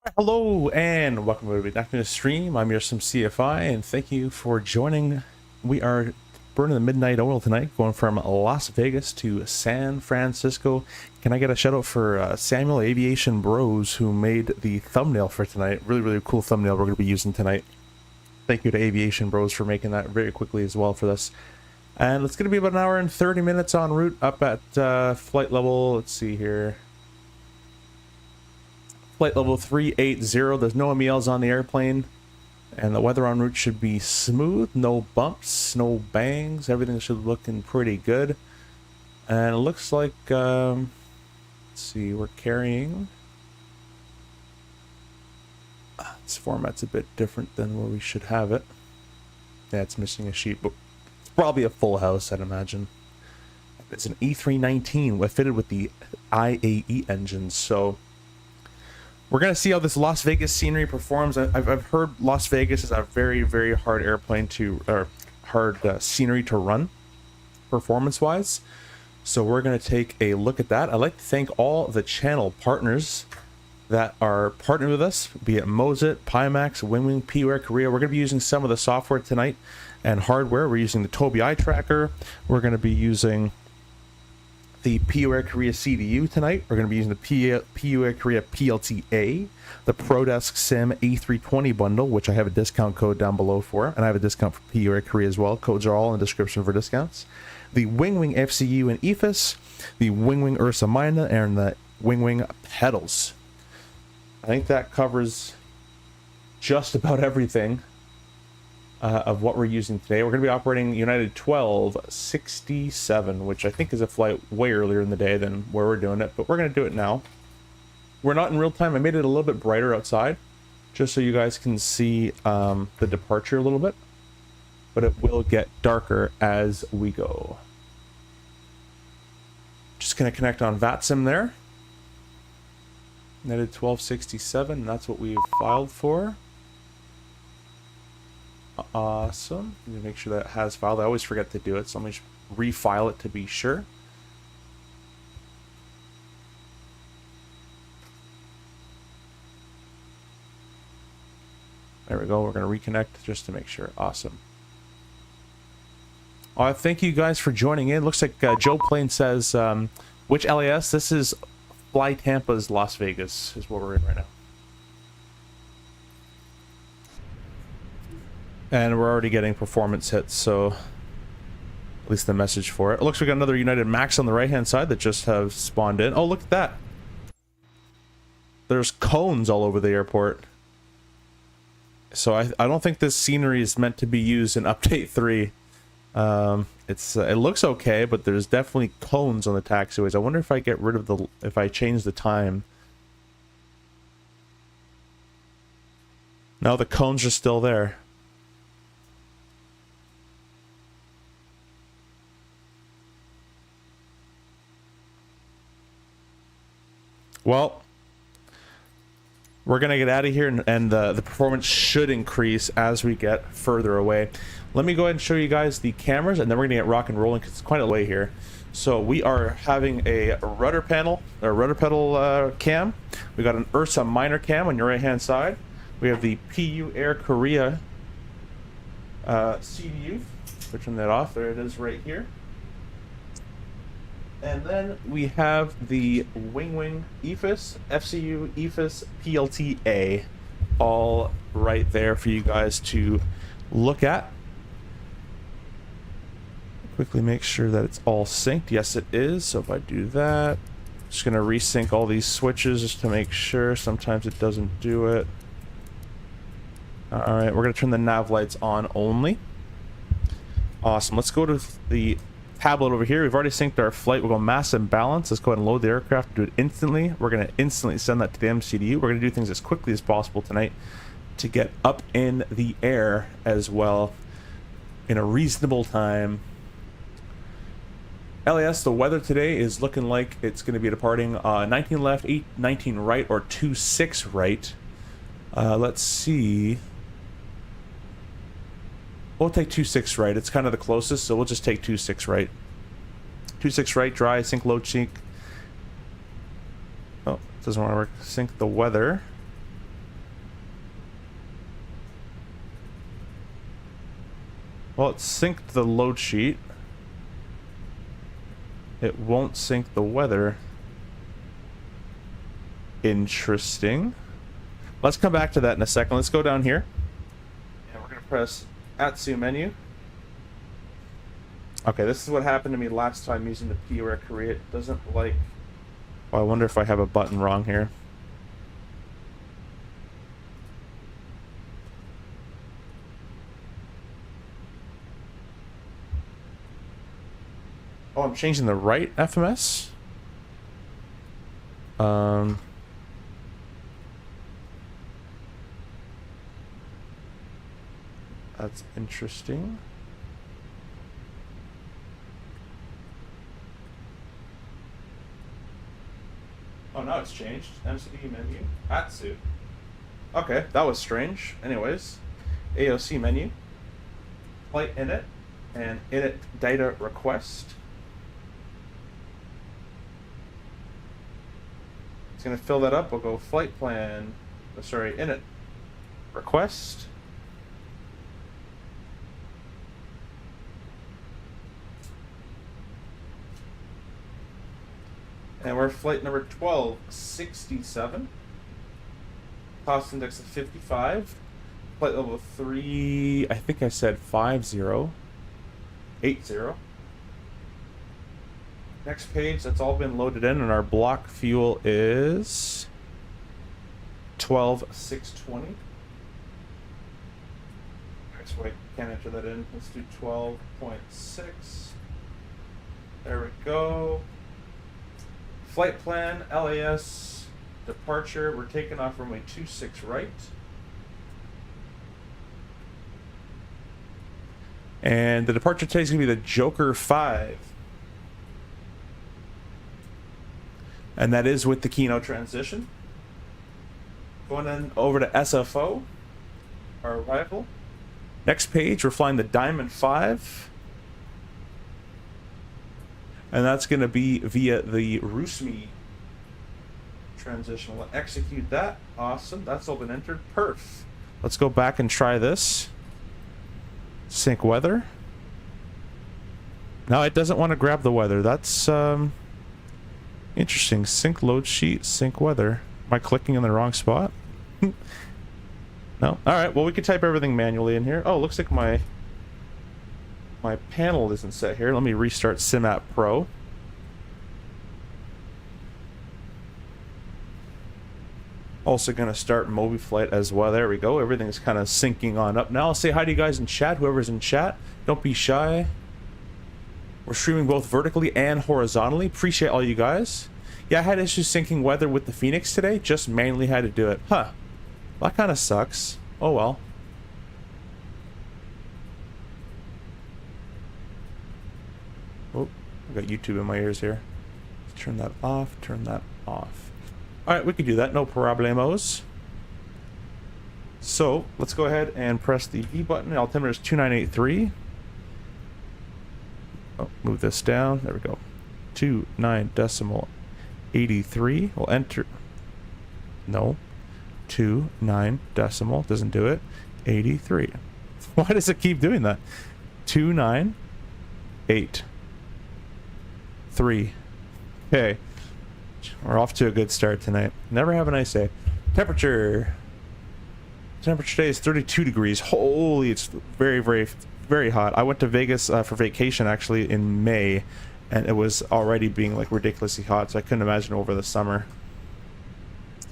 Hello and welcome back to the stream. I'm your some CFI and thank you for joining. We are burning the midnight oil tonight, going from Las Vegas to San Francisco. Can I get a shout out for Samuel Aviation Bros who made the thumbnail for tonight? Really cool thumbnail we're going to be using tonight. Thank you to Aviation Bros for making that very quickly as well for this. And it's going to be about an hour and 30 minutes en route up at flight level. Let's see here. Flight level 380. There's no MELs on the airplane, and the weather en route should be smooth. No bumps, no bangs. Everything should be looking pretty good. And it looks like, let's see, we're carrying. This format's a bit different than where we should have it. Yeah, it's missing a sheet, but it's probably a full house, I'd imagine. It's an A319 fitted with the IAE engines, so we're going to see how this Las Vegas scenery performs. I've heard Las Vegas is a very hard airplane to, or hard scenery to run, performance-wise. So we're going to take a look at that. I'd like to thank all the channel partners that are partnered with us, be it Moza, Pimax, Winwing, PUAir Korea. We're going to be using some of the software tonight and hardware. We're using the Tobii Eye Tracker. We're going to be using the PUAir Korea CDU tonight. We're going to be using the PUAir Korea PLTA, the ProDesk Sim A320 bundle, which I have a discount code down below for, and I have a discount for PUAir Korea as well. Codes are all in the description for discounts. The Winwing FCU and EFIS, the Winwing Ursa Minor, and the Winwing pedals. I think that covers just about everything of what we're using today. We're going to be operating United 1267, which I think is a flight way earlier in the day than where we're doing it, but we're going to do it now. We're not in real time. I made it a little bit brighter outside just so you guys can see the departure a little bit, but it will get darker as we go. Just going to connect on VATSIM there. United 1267, that's what we've filed for. Awesome. Let me make sure that has filed. I always forget to do it, so let me just refile it to be sure. There we go. We're going to reconnect just to make sure. Awesome. Thank you guys for joining in. Looks like Joe Plain says, which LAS? This is Fly Tampa's Las Vegas is what we're in right now. And we're already getting performance hits, so at least the message for it. It looks like we got another United Max on the right-hand side that just have spawned in. Oh, look at that. There's cones all over the airport. So I don't think this scenery is meant to be used in Update 3. It looks okay, but there's definitely cones on the taxiways. I wonder if I get rid of if I change the time. No, the cones are still there. Well, we're going to get out of here, and the performance should increase as we get further away. Let me go ahead and show you guys the cameras, and then we're going to get rock and rolling because it's quite a way here. So we are having a rudder panel, or rudder pedal cam. We got an Ursa Minor cam on your right-hand side. We have the PUAir Korea CDU. Switching that off. There it is right here. And then we have the Winwing EFIS, FCU, EFIS, PLTA, all right there for you guys to look at. Quickly make sure that it's all synced. Yes, it is. So if I do that, just going to resync all these switches just to make sure. Sometimes it doesn't do it. All right, we're going to turn the nav lights on only. Awesome. Let's go to the tablet over here. We've already synced our flight. We'll go mass and balance. Let's go ahead and load the aircraft and do it instantly. We're going to instantly send that to the MCDU. We're going to do things as quickly as possible tonight to get up in the air as well in a reasonable time. LAS, the weather today is looking like it's going to be departing 19 left, 19 right, or 26 right. Let's see. We'll take 26 right. It's kind of the closest, so we'll just take 26 right. 26 right, dry, sync, load, sync. Oh, doesn't want to work. Sync the weather. Well, it synced the load sheet. It won't sync the weather. Interesting. Let's come back to that in a second. Let's go down here. And we're going to press Atsu menu. Okay, this is what happened to me last time using the P where Korea. It doesn't like... Oh, I wonder if I have a button wrong here. Oh, I'm changing the right FMS? That's interesting. Oh, now it's changed. MCD menu. Atsu. Okay, that was strange. Anyways, AOC menu. Flight init. And init data request. It's going to fill that up. We'll go flight plan. Oh, sorry, init request. And we're flight number 1267. Cost index of 55. Flight level 3, I think I said 50. 80. Next page, that's all been loaded in, and our block fuel is 12,620. Alright, so I can't enter that in. Let's do 12.6. There we go. Flight plan, LAS, departure. We're taking off runway 26 right. And the departure today is going to be the Joker 5. And that is with the Kino transition. Going then over to SFO, our arrival. Next page, we're flying the Diamond 5. And that's going to be via the Rusmi transition. We'll execute that. Awesome. That's all been entered. Perf. Let's go back and try this. Sync weather. No, it doesn't want to grab the weather. That's interesting. Sync load sheet, sync weather. Am I clicking in the wrong spot? No? Alright, well we can type everything manually in here. Oh, looks like my panel isn't set here. Let me restart SimApp Pro. Also gonna start MobiFlight as well. There we go. Everything's kind of syncing on up. Now I'll say hi to you guys in chat. Whoever's in chat, don't be shy. We're streaming both vertically and horizontally. Appreciate all you guys. Yeah, I had issues syncing weather with the Fenix today. Just manually had to do it. Huh. That kind of sucks. Oh well. Oh, I've got YouTube in my ears here. Turn that off, turn that off. Alright, we can do that, no problemos. So, let's go ahead and press the V button. Altimeter is 2983. Oh, move this down. There we go. 29.83. We'll enter. No. 29 decimal. Doesn't do it. 83. Why does it keep doing that? 298.3. Okay. We're off to a good start tonight. Never have a nice day. Temperature today is 32 degrees. Holy, it's very, very, very hot. I went to Vegas for vacation actually in May, and it was already being like ridiculously hot, so I couldn't imagine over the summer.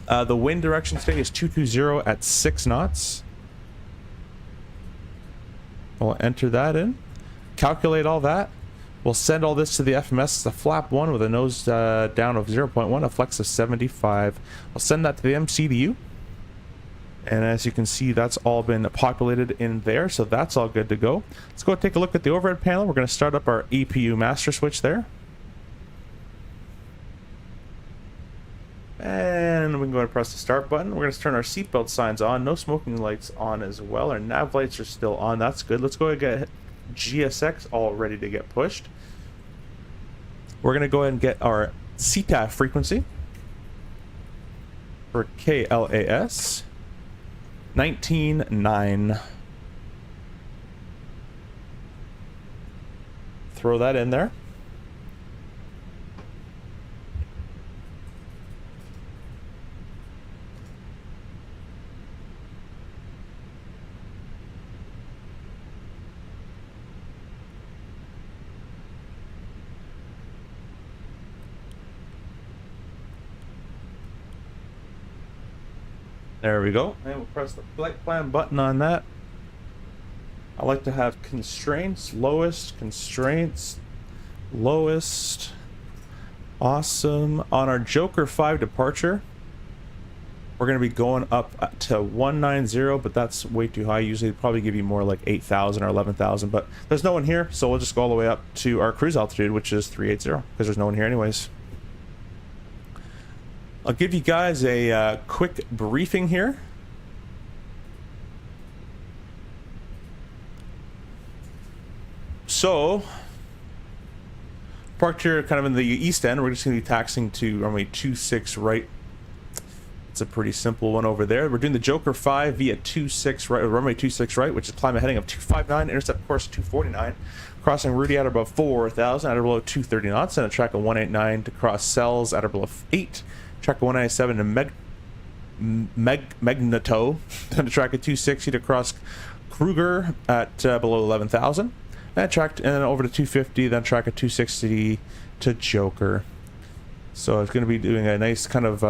The wind direction today is 220 at 6 knots. We'll enter that in. Calculate all that. We'll send all this to the FMS. It's a flap 1 with a nose down of 0.1, a flex of 75. I'll send that to the MCDU. And as you can see, that's all been populated in there, so that's all good to go. Let's go take a look at the overhead panel. We're going to start up our EPU master switch there. And we can go ahead and press the start button. We're going to turn our seatbelt signs on. No smoking lights on as well. Our nav lights are still on. That's good. Let's go ahead and get GSX all ready to get pushed. We're going to go ahead and get our CTAF frequency for KLAS 19.9. throw that in there. There we go. And we'll press the flight plan button on that. I like to have constraints, lowest, constraints, lowest. Awesome. On our Joker 5 departure, we're going to be going up to 190, but that's way too high. Usually it'd probably give you more like 8,000 or 11,000, but there's no one here, so we'll just go all the way up to our cruise altitude, which is 380, because there's no one here anyways. I'll give you guys a quick briefing here. So, parked here kind of in the east end, we're just going to be taxiing to runway 26 right. It's a pretty simple one over there. We're doing the Joker 5 via 26 right, runway 26 right, which is climb heading of 259, intercept course 249, crossing Rudy at or below 4,000, at or below 230 knots, and a track of 189 to cross Cells at or below 8. Track of 197 to Magneto, then a track of 260 to cross Kruger at below 11,000, and track and then over to 250, then track of 260 to Joker. So it's going to be doing a nice kind of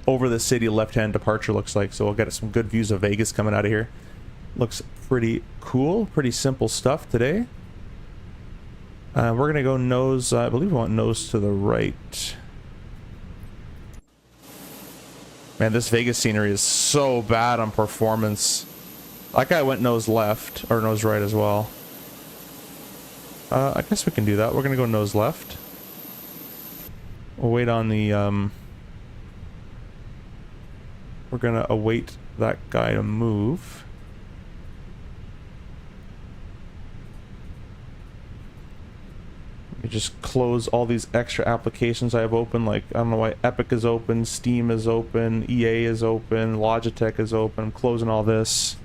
over the city left-hand departure, looks like. So we'll get some good views of Vegas coming out of here. Looks pretty cool, pretty simple stuff today. We're going to go nose, I believe we want nose to the right. Man, this Vegas scenery is so bad on performance. That guy went nose left, or nose right as well. I guess we can do that. We're gonna go nose left. We'll wait on the, we're gonna await that guy to move. You just close all these extra applications I have open, like I don't know why Epic is open, Steam is open, EA is open, Logitech is open. I'm closing all this.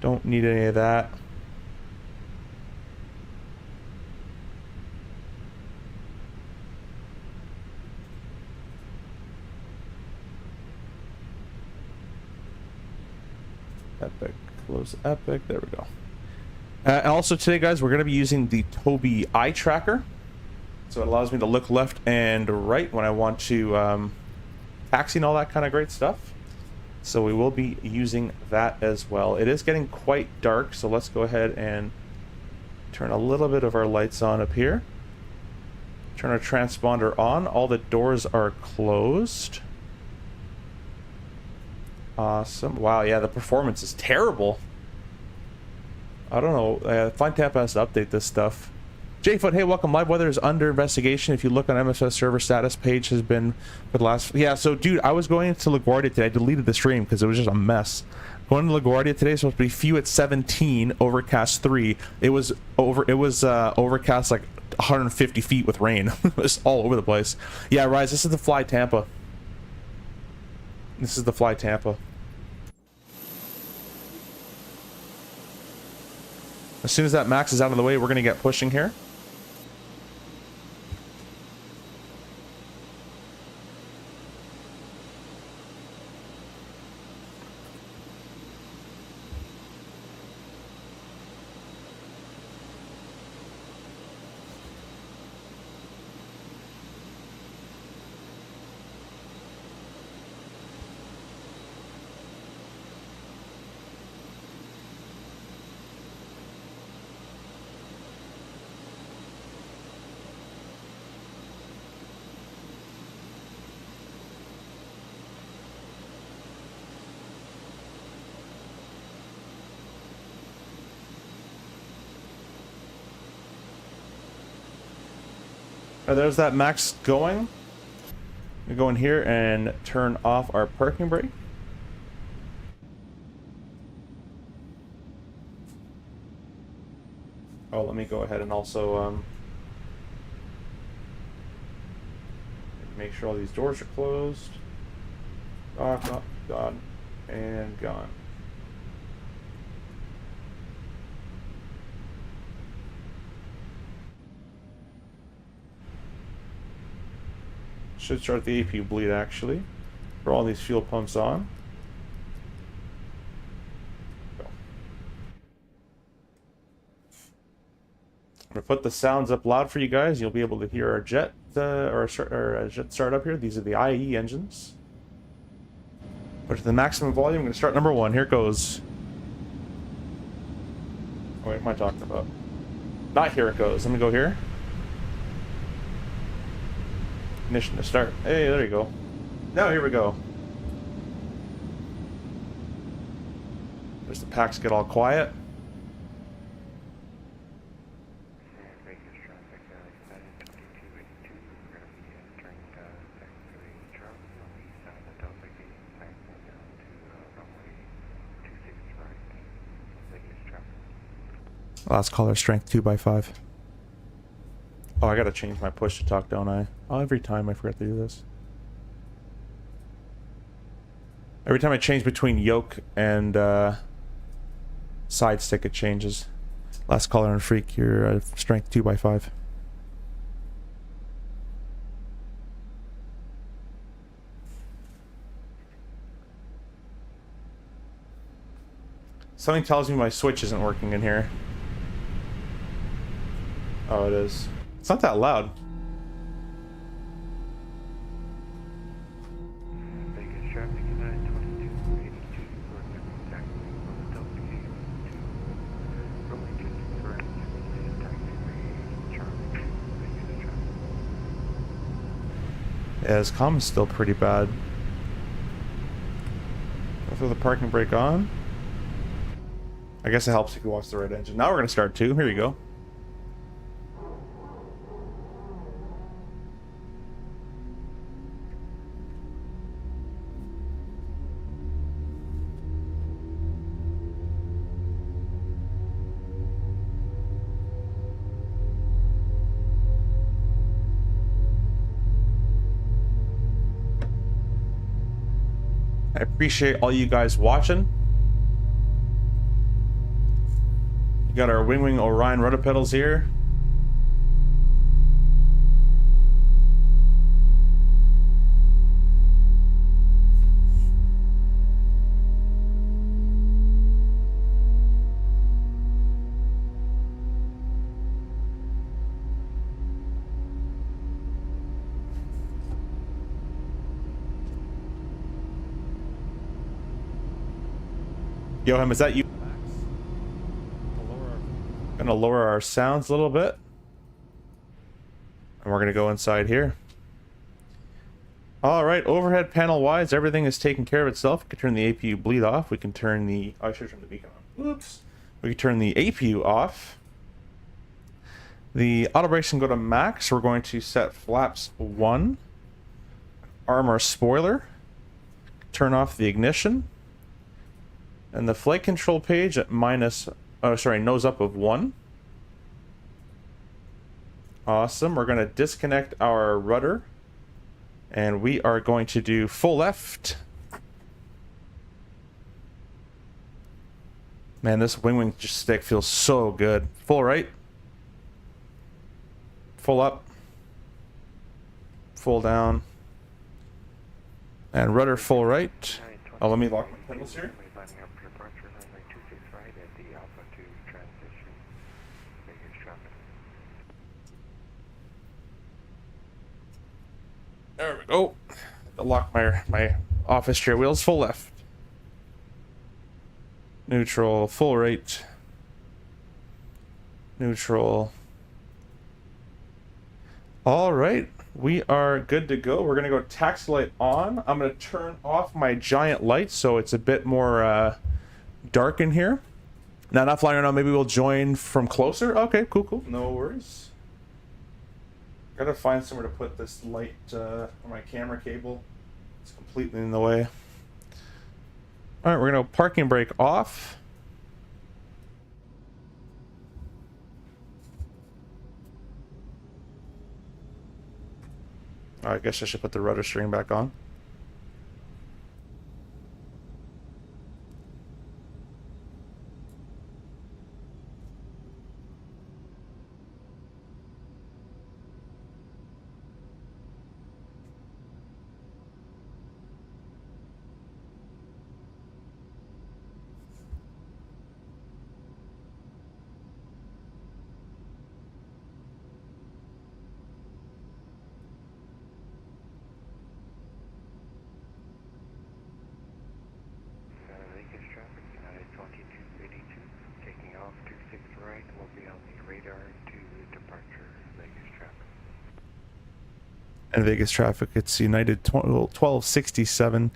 Don't need any of that. Epic, close Epic, there we go. And also today, guys, we're going to be using the Tobii eye tracker. So it allows me to look left and right when I want to taxi and all that kind of great stuff. So we will be using that as well. It is getting quite dark, so let's go ahead and turn a little bit of our lights on up here. Turn our transponder on. All the doors are closed. Awesome. Wow, yeah, the performance is terrible. I don't know. Flight Tampa has to update this stuff. Jfoot, hey, welcome. Live weather is under investigation. If you look on MSS server status page has been for the last... Yeah, so, dude, I was going to LaGuardia today. I deleted the stream because it was just a mess. Going to LaGuardia today is supposed to be few at 17, overcast 3. It was overcast like 150 feet with rain. It was all over the place. Yeah, Rise, this is the Fly Tampa. This is the Fly Tampa. As soon as that max is out of the way, we're going to get pushing here. There's that max going. We go in here and turn off our parking brake. Oh, let me go ahead and also make sure all these doors are closed. Off, gone, and gone. Should start the APU bleed actually. For all these fuel pumps on. Go. I'm gonna put the sounds up loud for you guys. You'll be able to hear our jet jet start up here. These are the IE engines. Put it to the maximum volume. I'm gonna start number 1. Here it goes. Oh, what am I talking about? Not here it goes. Let me go here. Ignition to start. Hey, there you go. Now here we go. There's the packs get all quiet. Last caller, strength 2x5. Oh, I gotta change my push to talk, don't I? Oh, every time I forget to do this. Every time I change between yoke and side stick, it changes. Last caller and freak, your strength 2x5. Something tells me my switch isn't working in here. Oh, it is. It's not that loud. Yeah, his comm is still pretty bad. I'll throw the parking brake on. I guess it helps if you watch the right engine. Now we're gonna start 2. Here you go. I appreciate all you guys watching. We got our Winwing Orion rudder pedals here. Yohem, is that you? Gonna lower our sounds a little bit. And we're gonna go inside here. Alright, overhead panel wise, everything is taken care of itself. We can turn the APU bleed off. We can turn the... Oh, I should turn the beacon on. Oops. We can turn the APU off. The auto brakes can go to max. We're going to set flaps 1. Arm our spoiler. Turn off the ignition. And the flight control page at minus, nose up of 1. Awesome. We're going to disconnect our rudder. And we are going to do full left. Man, this Winwing stick feels so good. Full right. Full up. Full down. And rudder full right. Oh, let me lock my pedals here. There we go. I'll lock my office chair wheels. Full left. Neutral. Full right. Neutral. All right. We are good to go. We're going to go taxi light on. I'm going to turn off my giant lights so it's a bit more dark in here. Now, not flying around. Maybe we'll join from closer. Okay, cool. No worries. Gotta find somewhere to put this light on my camera cable. It's completely in the way. All right, we're gonna go parking brake off. I guess I should put the rudder steering back on. And Vegas traffic, it's United 1267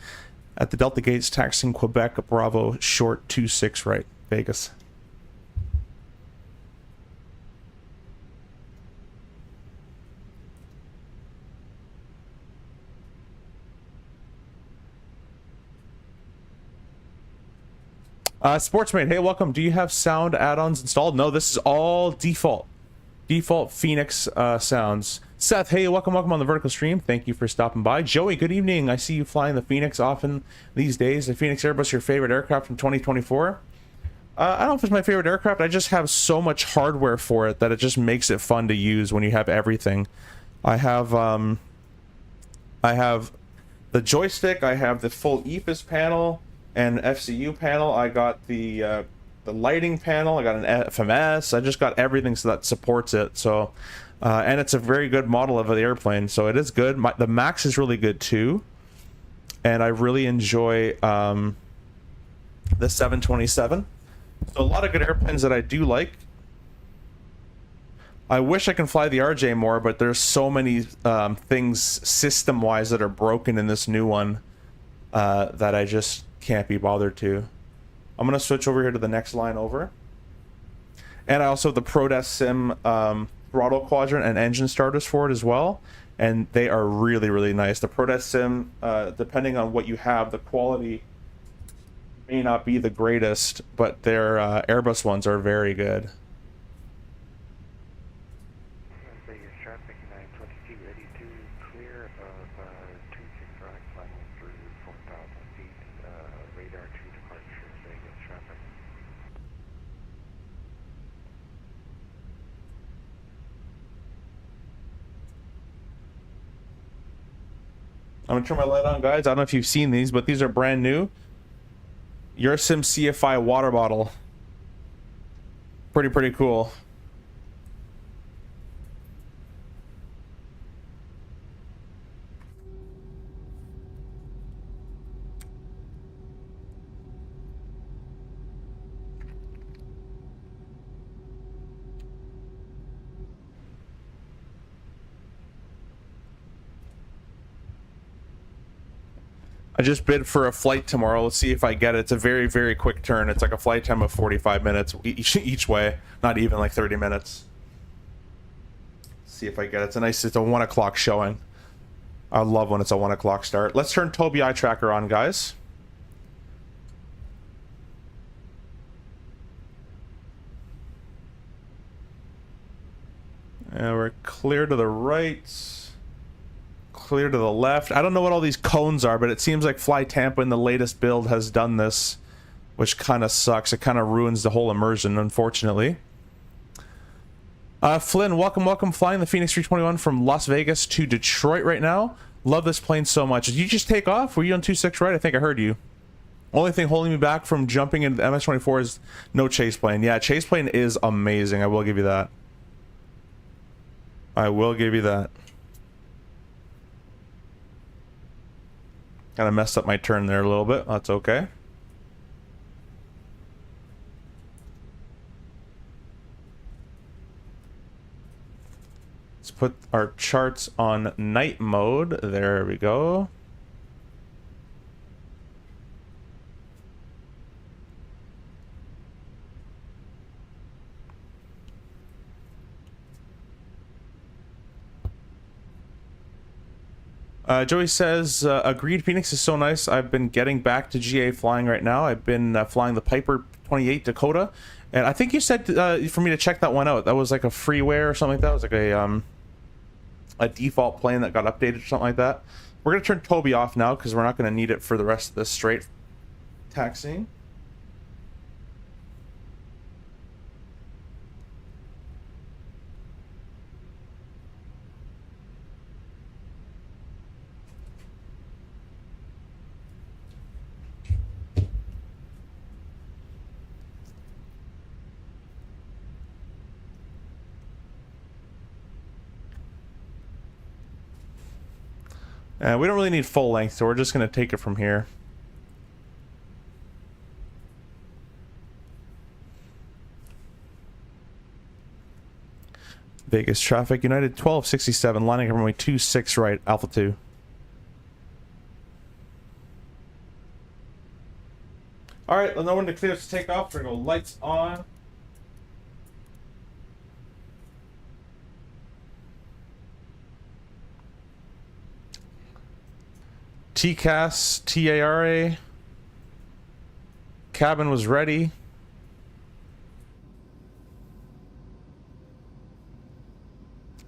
at the Delta Gates, taxing Quebec, Bravo, short 26 right, Vegas. Sportsmate, hey, welcome. Do you have sound add-ons installed? No, this is all default Fenix sounds. Seth, hey, welcome on the vertical stream. Thank you for stopping by. Joey, good evening. I see you flying the Fenix often these days. The Fenix Airbus, your favorite aircraft from 2024? I don't know if it's my favorite aircraft. I just have so much hardware for it that it just makes it fun to use when you have everything. I have the joystick. I have the full EPIS panel and FCU panel. I got the lighting panel. I got an FMS. I just got everything so that supports it. So, and it's a very good model of the airplane. So it is good. The Max is really good too, and I really enjoy the 727. So a lot of good airplanes that I do like. I wish I can fly the RJ more, but there's so many things system-wise that are broken in this new one that I just can't be bothered to. I'm going to switch over here to the next line over. And I also have the ProDesk Sim throttle quadrant and engine starters for it as well. And they are really, really nice. The ProDesk Sim, depending on what you have, the quality may not be the greatest, but their Airbus ones are very good. Traffic 922 ready to clear of 26 right, climbing through 4,000 feet, radar 2 departure, Vegas traffic. I'm gonna turn my light on, guys. I don't know if you've seen these, but these are brand new. Your Sim CFI water bottle. Pretty cool. I just bid for a flight tomorrow. Let's see if I get it. It's a very, very quick turn. It's like a flight time of 45 minutes each way. Not even like 30 minutes. Let's see if I get it. It's a 1 o'clock showing. I love when it's a 1 o'clock start. Let's turn Tobii Eye Tracker on, guys. And we're clear to the right. Clear to the left. I don't know what all these cones are, but it seems like Fly Tampa in the latest build has done this, which kind of sucks. It kind of ruins the whole immersion, unfortunately. Flynn, welcome. Flying the Fenix 321 from Las Vegas to Detroit right now. Love this plane so much. Did you just take off? Were you on 26 right? I think I heard you. Only thing holding me back from jumping into the MS-24 is no chase plane. Yeah, chase plane is amazing. I will give you that. I will give you that. Kind of messed up my turn there a little bit. That's okay. Let's put our charts on night mode. There we go. Joey says, agreed, Phoenix is so nice. I've been getting back to GA flying right now. I've been flying the Piper 28 Dakota. And I think you said for me to check that one out. That was like a freeware or something like that. It was like a default plane that got updated or something like that. We're going to turn Tobii off now because we're not going to need it for the rest of this straight taxiing. We don't really need full length, so we're just going to take it from here. Vegas traffic, United 1267, lining up runway 26 right, Alpha 2. Alright, let no one to clear us to take off. We're gonna go lights on. TCAS, TARA. Cabin was ready.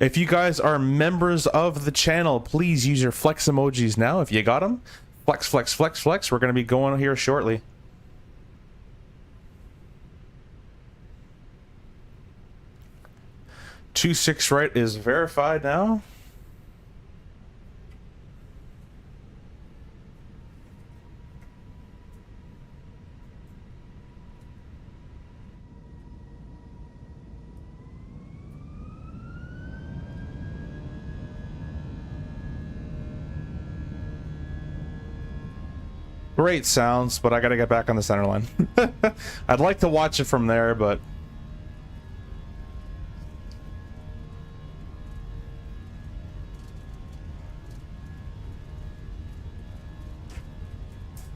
If you guys are members of the channel, please use your flex emojis now if you got them. Flex, flex, flex, flex. We're going to be going here shortly. Two six right is verified now. Great sounds, but I gotta get back on the center line. I'd like to watch it from there, but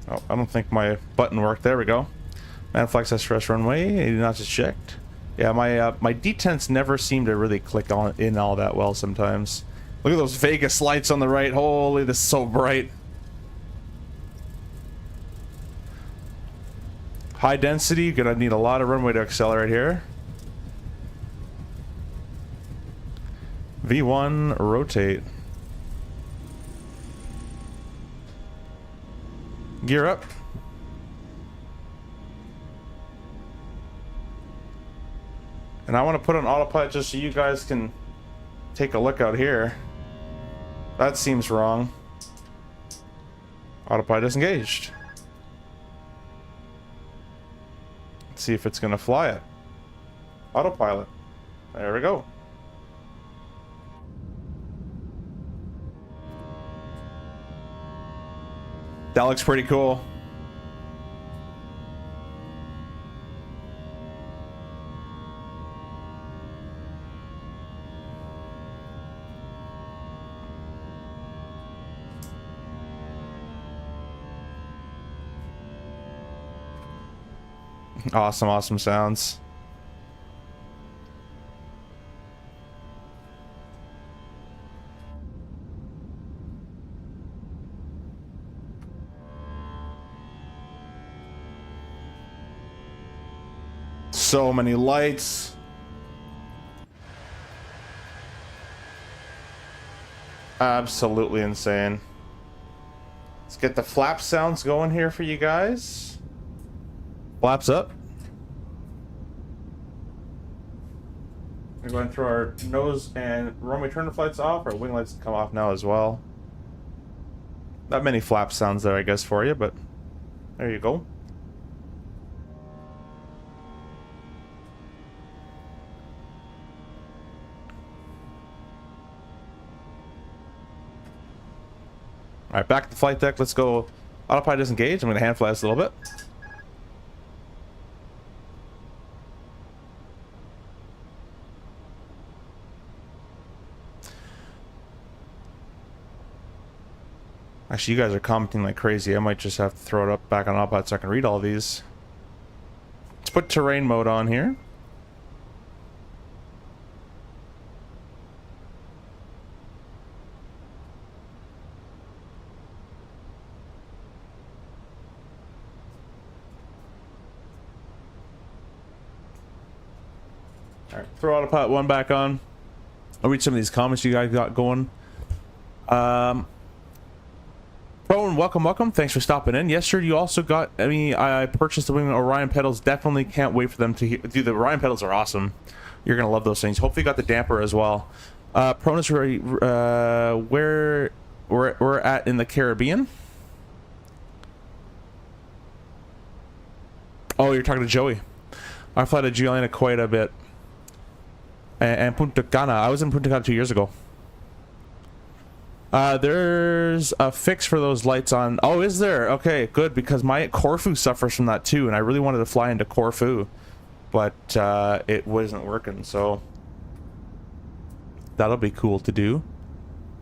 oh, I don't think my button worked. There we go. Manflex SRS runway, 80 knots is checked. Yeah, my detents never seem to really click on in all that well sometimes. Look at those Vegas lights on the right. Holy, this is so bright. High density, gonna need a lot of runway to accelerate here. V1, rotate. Gear up. And I want to put on autopilot just so you guys can take a look out here. That seems wrong. Autopilot disengaged. See if it's gonna fly it. Autopilot. There we go. That looks pretty cool. Awesome, awesome sounds. So many lights. Absolutely insane. Let's get the flap sounds going here for you guys. Flaps up. We're going to throw our nose and runway turn flights off. Our wing lights come off now as well. Not many flap sounds there, I guess, for you, but there you go. Alright, back to the flight deck. Let's go. Autopilot disengage. I'm going to hand fly this a little bit. Actually, you guys are commenting like crazy. I might just have to throw it up back on autopilot so I can read all these. Let's put terrain mode on here. All right, throw autopilot 1 back on. I'll read some of these comments you guys got going. Pro, welcome, welcome. Thanks for stopping in. Yes, sir. You also got. I purchased the Winwing Orion pedals. Definitely can't wait for them to hear. Dude, the Orion pedals are awesome. You're gonna love those things. Hopefully, you got the damper as well. Pronus, where we're at in the Caribbean. Oh, you're talking to Joey. I fly to Giuliana quite a bit. And Punta Cana. I was in Punta Cana 2 years ago. There's a fix for those lights on. Oh, is there? Okay, good, because my Corfu suffers from that too, and I really wanted to fly into Corfu, but it wasn't working. So That'll be cool to do.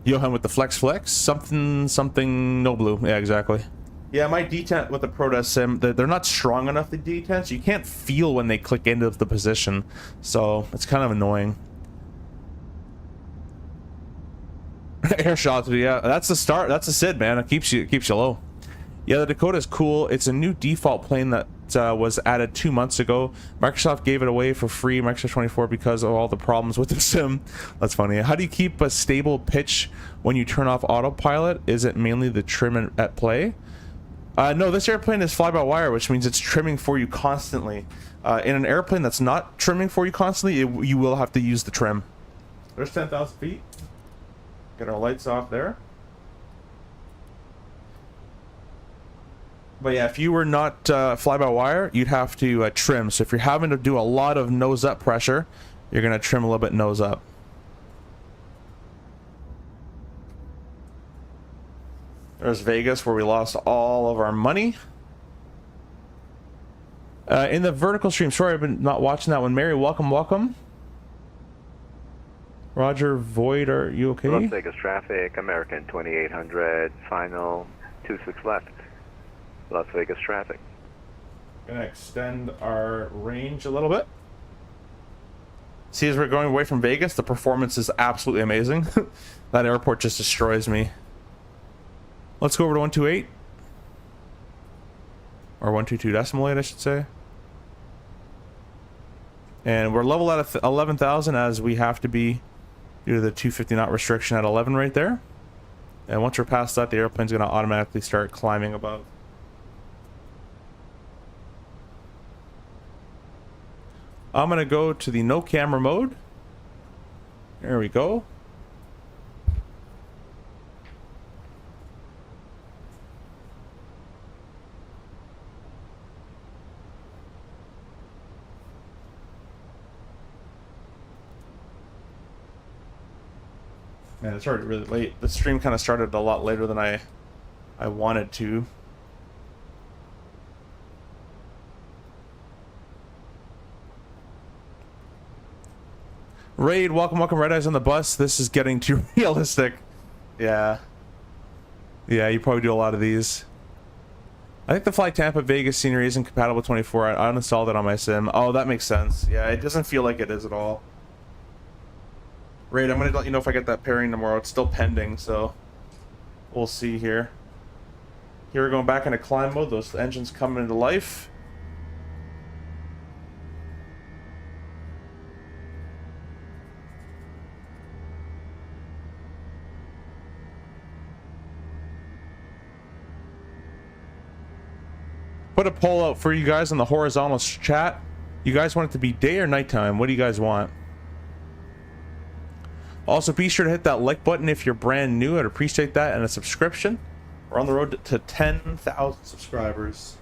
Johan with the flex, something no blue. Yeah, exactly. Yeah, my detent with the Proto Sim, they're not strong enough, the detents. You can't feel when they click into the position, so it's kind of annoying. Air shots, yeah, that's the start. That's the SID, man. It keeps you low. Yeah, the Dakota is cool. It's a new default plane that was added 2 months ago. Microsoft gave it away for free, Microsoft 24, because of all the problems with the sim. That's funny. How do you keep a stable pitch when you turn off autopilot? Is it mainly the trim at play? No, this airplane is fly-by-wire, which means it's trimming for you constantly. In an airplane that's not trimming for you constantly, you will have to use the trim. There's 10,000 feet. Get our lights off there. But yeah, if you were not fly-by-wire, you'd have to trim. So if you're having to do a lot of nose-up pressure, you're going to trim a little bit nose-up. There's Vegas, where we lost all of our money. In the vertical stream, sorry, I've been not watching that one. Mary, welcome. Roger, Void, are you okay? Las Vegas traffic, American 2800, final 26 left. Las Vegas traffic. Gonna extend our range a little bit. See, as we're going away from Vegas, the performance is absolutely amazing. That airport just destroys me. Let's go over to 128. Or 122 decimal 8, I should say. And we're level at 11,000, as we have to be due to the 250 knot restriction at 11 right there. And once we're past that, the airplane's going to automatically start climbing above. I'm going to go to the no camera mode. There we go. Man, it's already really late. The stream kind of started a lot later than I wanted to. Raid, welcome, Red Eyes on the bus. This is getting too realistic. Yeah. Yeah, you probably do a lot of these. I think the Fly Tampa Vegas scenery isn't compatible with 24. I uninstalled it on my sim. Oh, that makes sense. Yeah, it doesn't feel like it is at all. Raid, I'm going to let you know if I get that pairing tomorrow. It's still pending, so we'll see here. Here we're going back into climb mode. Those engines coming into life. Put a poll out for you guys on the horizontal chat. You guys want it to be day or nighttime? What do you guys want? Also, be sure to hit that like button if you're brand new. I'd appreciate that, and a subscription. We're on the road to 10,000 subscribers.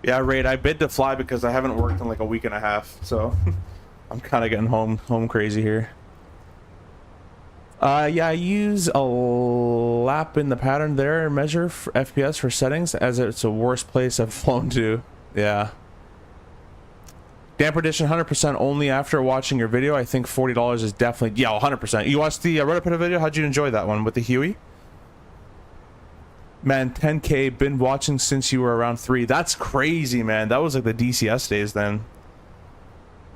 Yeah, Raid, I bid to fly because I haven't worked in like a week and a half, so I'm kind of getting home crazy here. Yeah, I use a lap in the pattern there and measure for FPS for settings, as it's a worst place I've flown to. Yeah. Damper Edition 100% only after watching your video. I think $40 is definitely... Yeah, 100%. You watched the Rotopita video? How'd you enjoy that one with the Huey? Man, 10K, been watching since you were around 3. That's crazy, man. That was like the DCS days then.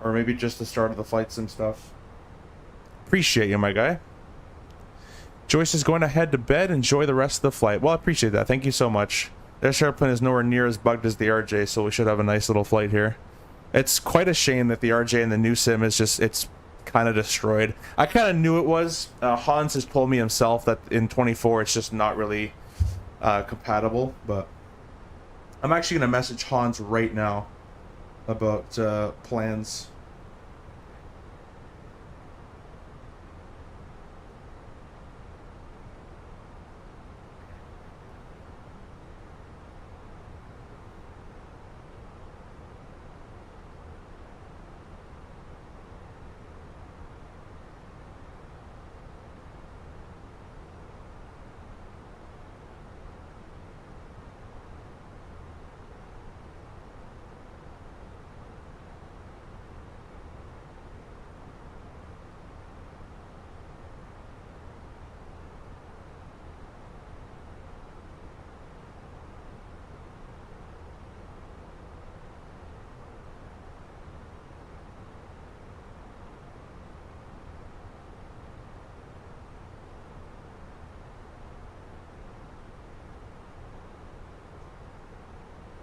Or maybe just the start of the flights and stuff. Appreciate you, my guy. Joyce is going to head to bed. Enjoy the rest of the flight. Well, I appreciate that. Thank you so much. This airplane is nowhere near as bugged as the RJ, so we should have a nice little flight here. It's quite a shame that the RJ and the new sim is just, it's kind of destroyed. I kind of knew it was. Hans has told me himself that in 24 it's just not really compatible, but I'm actually going to message Hans right now about plans.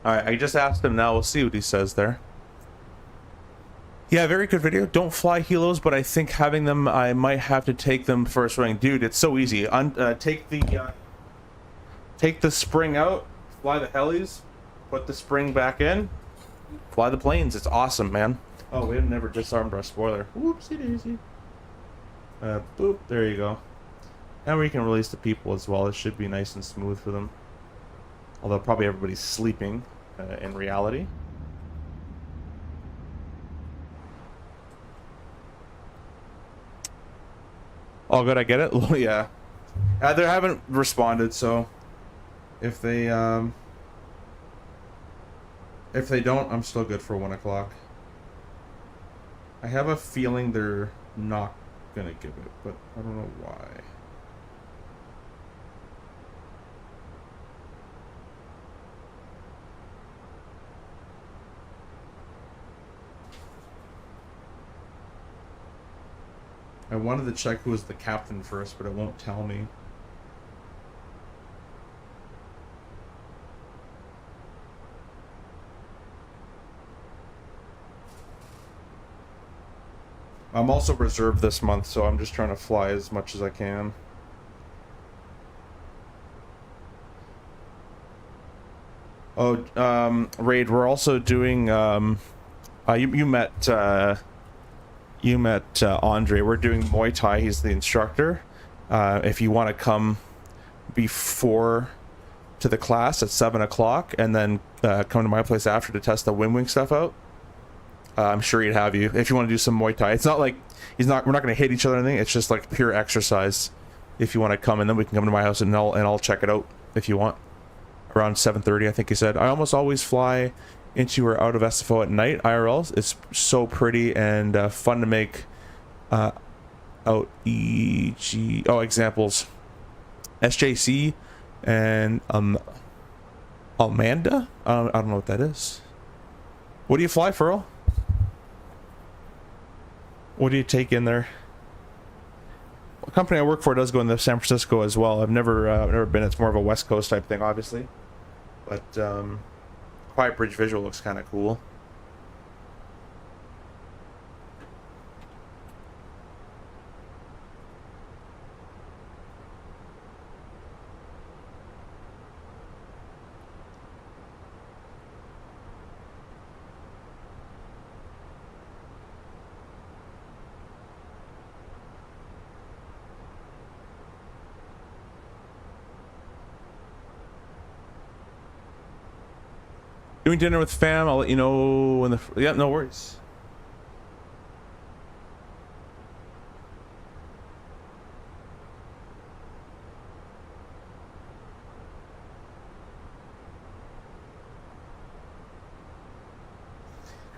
Alright, I just asked him now. We'll see what he says there. Yeah, very good video. Don't fly helos, but I think having them, I might have to take them for a swing. Dude, it's so easy. Take the spring out, fly the helis, put the spring back in, fly the planes. It's awesome, man. Oh, we have never disarmed our spoiler. Whoopsie daisy. Boop, there you go. And we can release the people as well. It should be nice and smooth for them. Although probably everybody's sleeping in reality. All good, I get it. Yeah. They haven't responded, so if they don't, I'm still good for 1 o'clock. I have a feeling they're not gonna give it, but I don't know why. I wanted to check who was the captain first, but it won't tell me. I'm also reserved this month, so I'm just trying to fly as much as I can. Oh, Raid, we're also doing, you met Andre. We're doing Muay Thai. He's the instructor. If you want to come before to the class at 7 o'clock and then come to my place after to test the Winwing stuff out, I'm sure he'd have you. If you want to do some Muay Thai, it's not like we're not going to hit each other or anything. It's just like pure exercise. If you want to come, and then we can come to my house and I'll check it out if you want. Around 7:30, I think he said. I almost always fly into or out of SFO at night. IRL, it's so pretty and fun to make. Out examples. SJC and Amanda. I don't know what that is. What do you fly, Furl? What do you take in there? The company I work for does go into San Francisco as well. I've never been. It's more of a West Coast type thing, obviously. But Quiet Bridge visual looks kind of cool. Doing dinner with fam. I'll let you know when the... Yeah, no worries.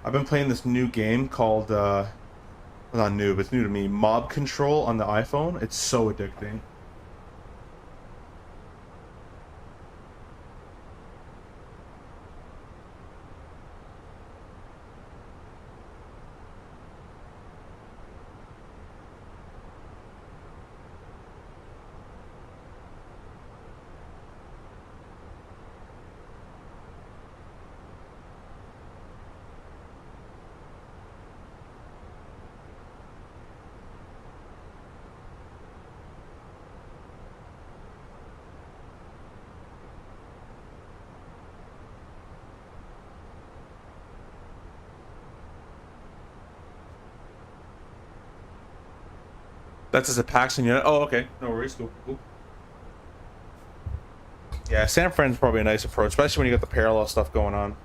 I've been playing this new game called, well, not new, but it's new to me, Mob Control on the iPhone. It's so addicting. That's as a Paxton unit. Oh, okay. No worries. Cool. Cool. Yeah, San Fran's probably a nice approach, especially when you got the parallel stuff going on.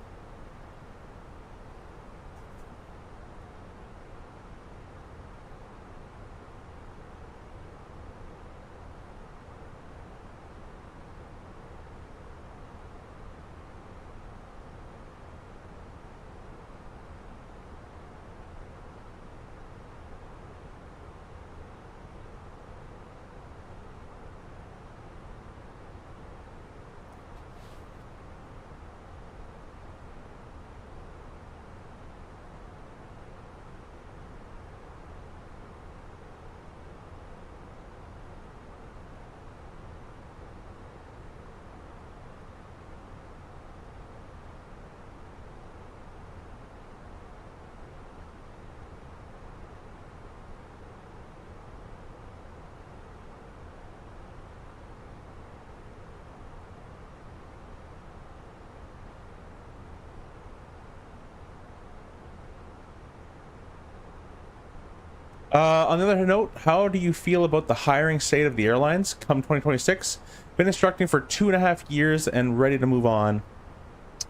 On the other note, how do you feel about the hiring state of the airlines come 2026? Been instructing for 2.5 years and ready to move on.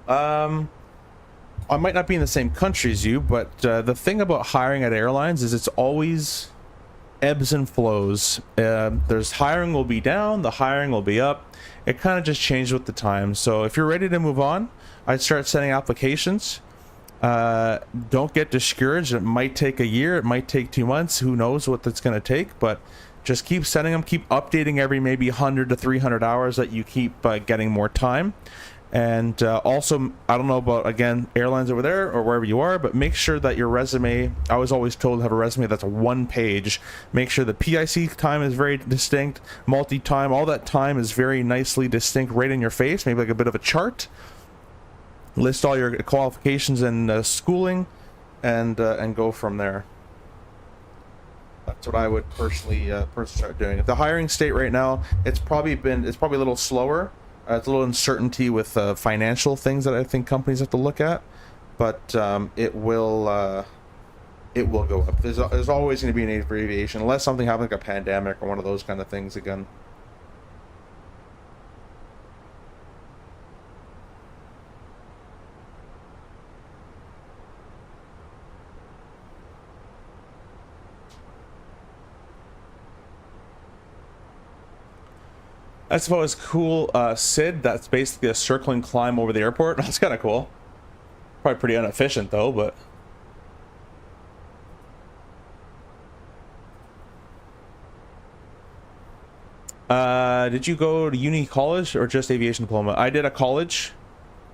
I might not be in the same country as you, but the thing about hiring at airlines is it's always ebbs and flows. There's hiring will be down, the hiring will be up. It kind of just changes with the time. So if you're ready to move on, I'd start sending applications. Don't get discouraged. It might take a year, it might take 2 months, who knows what that's going to take, but just keep sending them, keep updating every maybe 100 to 300 hours that you keep getting more time. And also, I don't know about, again, airlines over there or wherever you are, but make sure that your resume, I was always told to have a resume that's a 1 page. Make sure the PIC time is very distinct, multi-time, all that time is very nicely distinct right in your face, maybe like a bit of a chart. List all your qualifications and schooling, and go from there. That's what I would personally start doing. The hiring state right now, it's probably a little slower. It's a little uncertainty with financial things that I think companies have to look at, but it will go up. There's always going to be a need for aviation, unless something happens like a pandemic or one of those kind of things again. I suppose cool, Sid. That's basically a circling climb over the airport. That's kind of cool. Probably pretty inefficient though, but. Did you go to uni college or just aviation diploma? I did a college,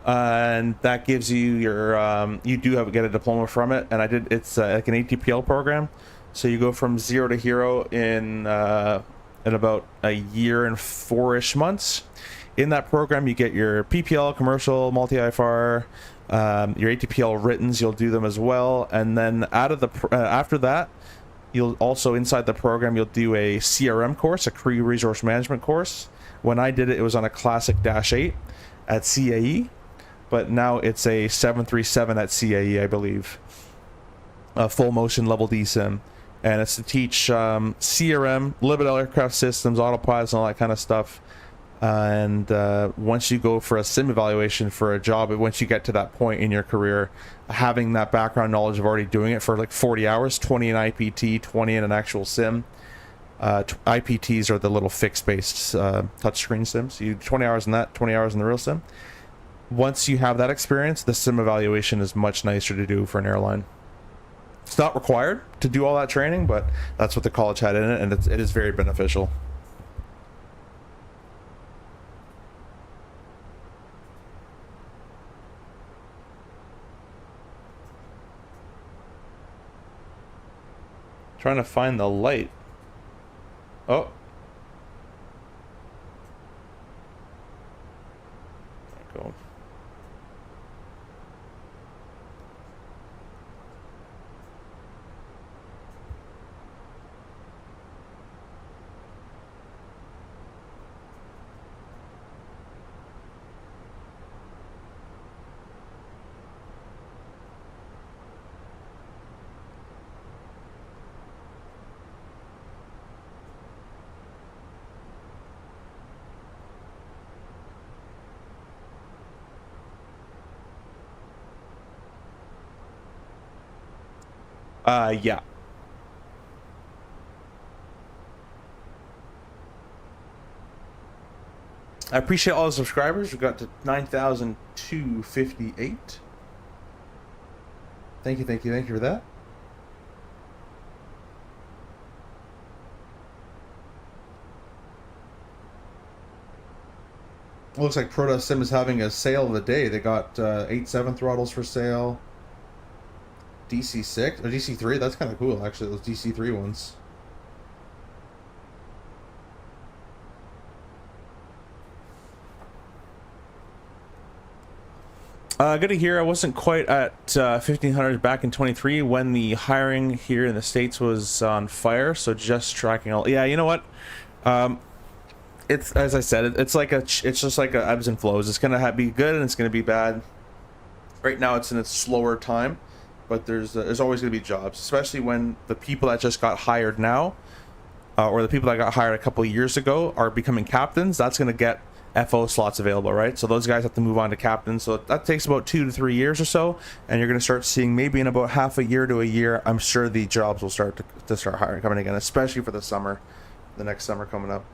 and that gives you your you do get a diploma from it. And I did, it's like an ATPL program, so you go from 0 to hero in about a year and 4-ish months. In that program, you get your PPL, commercial, multi-IFR, your ATPL writtens, you'll do them as well. And then out of the after that, you'll also, inside the program, you'll do a CRM course, a crew resource management course. When I did it, it was on a classic -8 at CAE, but now it's a 737 at CAE, I believe. A full motion level D sim. And it's to teach CRM, little aircraft systems, autopilots, and all that kind of stuff. And once you go for a sim evaluation for a job, once you get to that point in your career, having that background knowledge of already doing it for like 40 hours, 20 in IPT, 20 in an actual sim. IPTs are the little fixed-based touchscreen sims. So you do 20 hours in that, 20 hours in the real sim. Once you have that experience, the sim evaluation is much nicer to do for an airline. It's not required to do all that training, but that's what the college had in it, and it is very beneficial. Trying to find the light. Oh. There we go. Yeah. I appreciate all the subscribers. We got to 9,258. Thank you, thank you, thank you for that. It looks like Proto Sim is having a sale of the day. They got 8.7 throttles for sale. DC6 or DC3. That's kind of cool, actually. Those DC3 ones. Good to hear. I wasn't quite at 1,500 back in 23 when the hiring here in the States was on fire. So just tracking all. Yeah, you know what? It's, as I said, it's just like a ebbs and flows. It's gonna be good and it's gonna be bad. Right now, it's in a slower time, but there's always gonna be jobs, especially when the people that just got hired now, or the people that got hired a couple of years ago, are becoming captains. That's gonna get FO slots available, right? So those guys have to move on to captains. So that takes about 2 to 3 years or so, and you're gonna start seeing maybe in about half a year to a year. I'm sure the jobs will start to start hiring coming again, especially for the summer, the next summer coming up.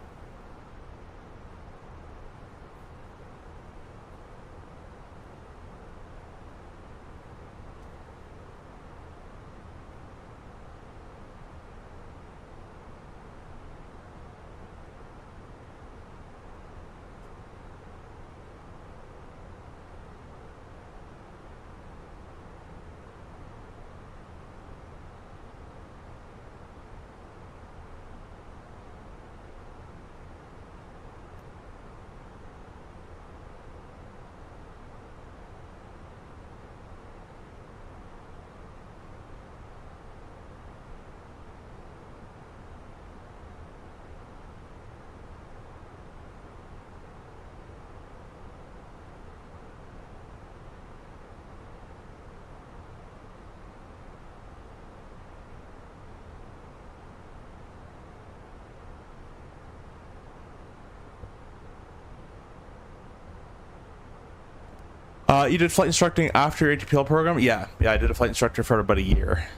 You did flight instructing after your ATPL program? Yeah, I did a flight instructor for about a year.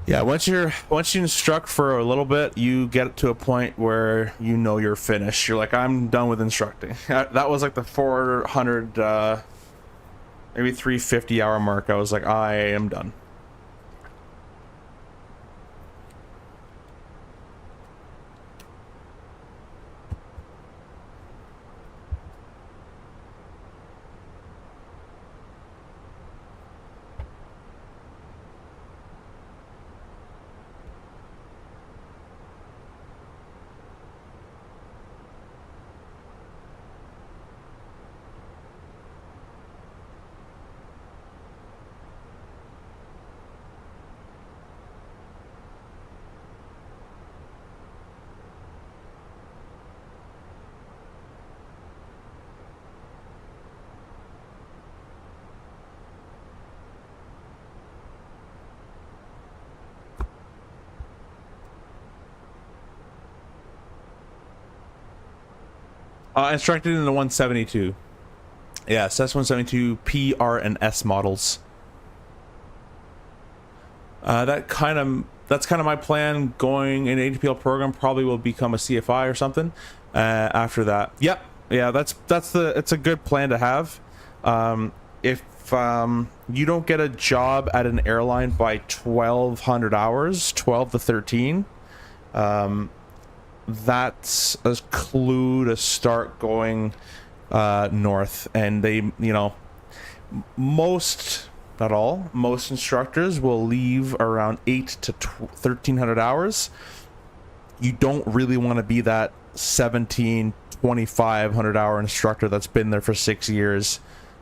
Yeah, once you instruct for a little bit, you get to a point where you know you're finished. You're like, I'm done with instructing. That was like the 400, maybe 350 hour mark. I was like, I am done. Instructed in the 172. Yeah, CES 172 P, R, and S models. That's kind of my plan going in ATPL program. Probably will become a CFI or something after that. Yep. Yeah, it's a good plan to have. If you don't get a job at an airline by 1,200 hours, 12 to 13, that's a clue to start going north. And they, most, not all, most instructors will leave around 8 to 1,300 hours. You don't really want to be that 2,500 hour instructor that's been there for 6 years.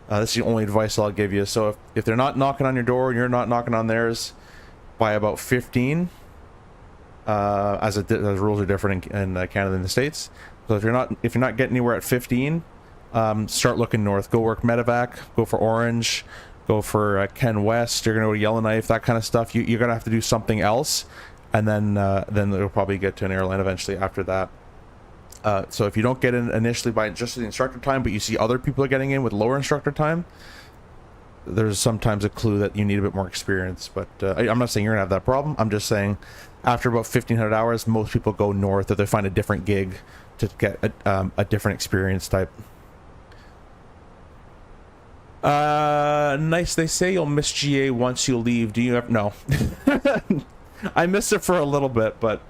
That's the only advice I'll give you. So if they're not knocking on your door and you're not knocking on theirs by about 15, as rules are different in Canada and the States. So if you're not getting anywhere at 15, start looking north. Go work medevac. Go for Orange. Go for Ken West. You're gonna go to Yellowknife. That kind of stuff. You're gonna have to do something else, and then you'll probably get to an airline eventually after that. So if you don't get in initially by just the instructor time, but you see other people are getting in with lower instructor time, there's sometimes a clue that you need a bit more experience. But I'm not saying you're gonna have that problem. I'm just saying after about 1,500 hours, most people go north, or they find a different gig to get a different experience type. Nice. They say you'll miss GA once you leave. Do you ever? No. I missed it for a little bit, but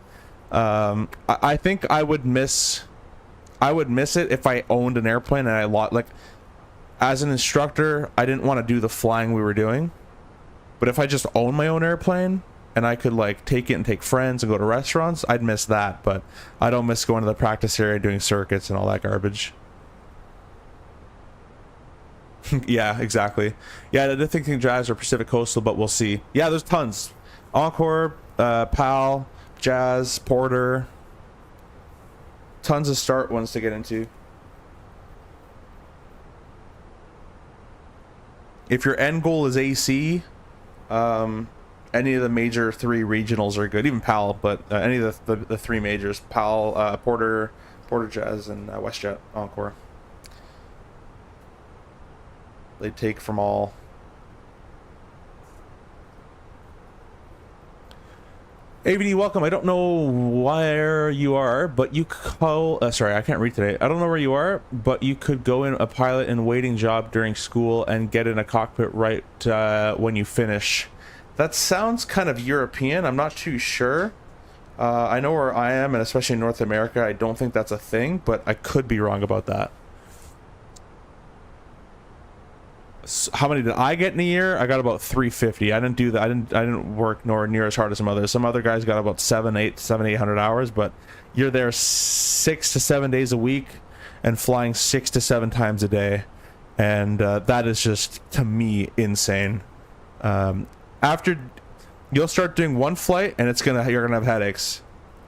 I think I would miss it if I owned an airplane and I like as an instructor, I didn't want to do the flying we were doing. But if I just owned my own airplane and I could like take it and take friends and go to restaurants, I'd miss that. But I don't miss going to the practice area, doing circuits and all that garbage. Yeah, exactly. Yeah, I did think Jazz or Pacific Coastal, but we'll see. Yeah, there's tons. Encore, PAL, Jazz, Porter. Tons of start ones to get into. If your end goal is AC, any of the major 3 regionals are good. Even PAL, but any of the 3 majors. PAL, Porter, Jazz, and WestJet, Encore. They take from all. AVD, welcome. I don't know where you are, but you sorry, I can't read today. I don't know where you are, but you could go in a pilot and waiting job during school and get in a cockpit right when you finish. That sounds kind of European. I'm not too sure. I know where I am, and especially in North America, I don't think that's a thing, but I could be wrong about that. How many did I get in a year? I got about 350. I didn't do that. I didn't work nor near as hard as some others. Some other guys got about 800 hours, but you're there 6 to 7 days a week and flying 6 to 7 times a day, and that is just, to me, insane. After you'll start doing one flight, and you're gonna have headaches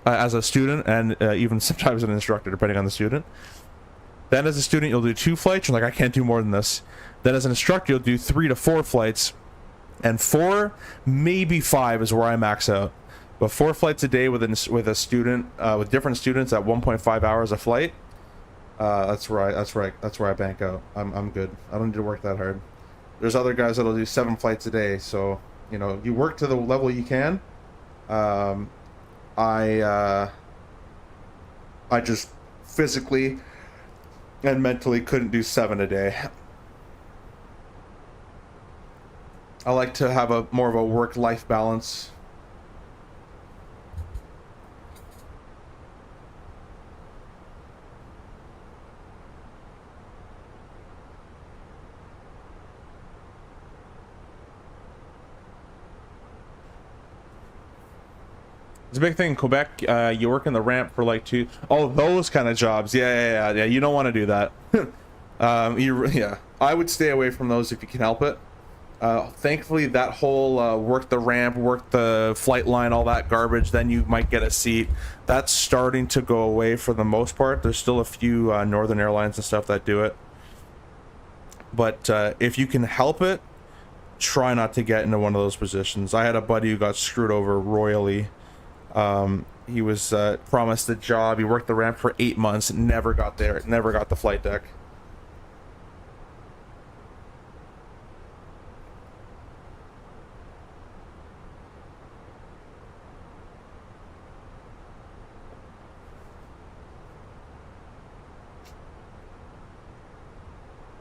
as a student, and even sometimes an instructor, depending on the student. Then as a student, you'll do 2 flights. You're like, I can't do more than this. Then as an instructor, you'll do 3 to 4 flights, and 4, maybe 5 is where I max out. But 4 flights a day with a student, with different students at 1.5 hours a flight. That's where I bank out. I'm good. I don't need to work that hard. There's other guys that'll do 7 flights a day. So you work to the level you can. I just physically and mentally couldn't do 7 a day. I like to have more of a work-life balance. It's a big thing in Quebec. You work in the ramp for like 2. Oh, those kind of jobs. Yeah. You don't want to do that. Yeah. I would stay away from those if you can help it. Thankfully, that whole work the ramp, work the flight line, all that garbage, then you might get a seat. That's starting to go away for the most part. There's still a few Northern Airlines and stuff that do it. But if you can help it, try not to get into one of those positions. I had a buddy who got screwed over royally. He was promised a job. He worked the ramp for 8 months, never got there, never got the flight deck.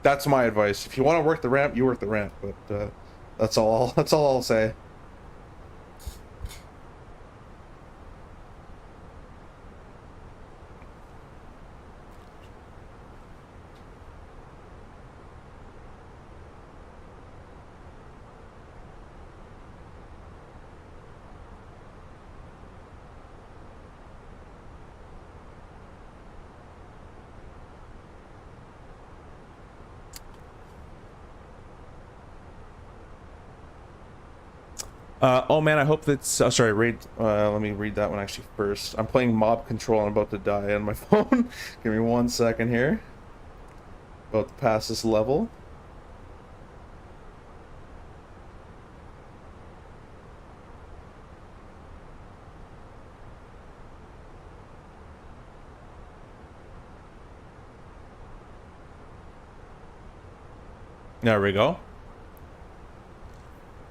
That's my advice. If you want to work the ramp, you work the ramp. But that's all I'll say. Oh man, I hope that's... Oh, sorry, let me read that one actually first. I'm playing Mob Control and I'm about to die on my phone. Give me 1 second here. About to pass this level. There we go.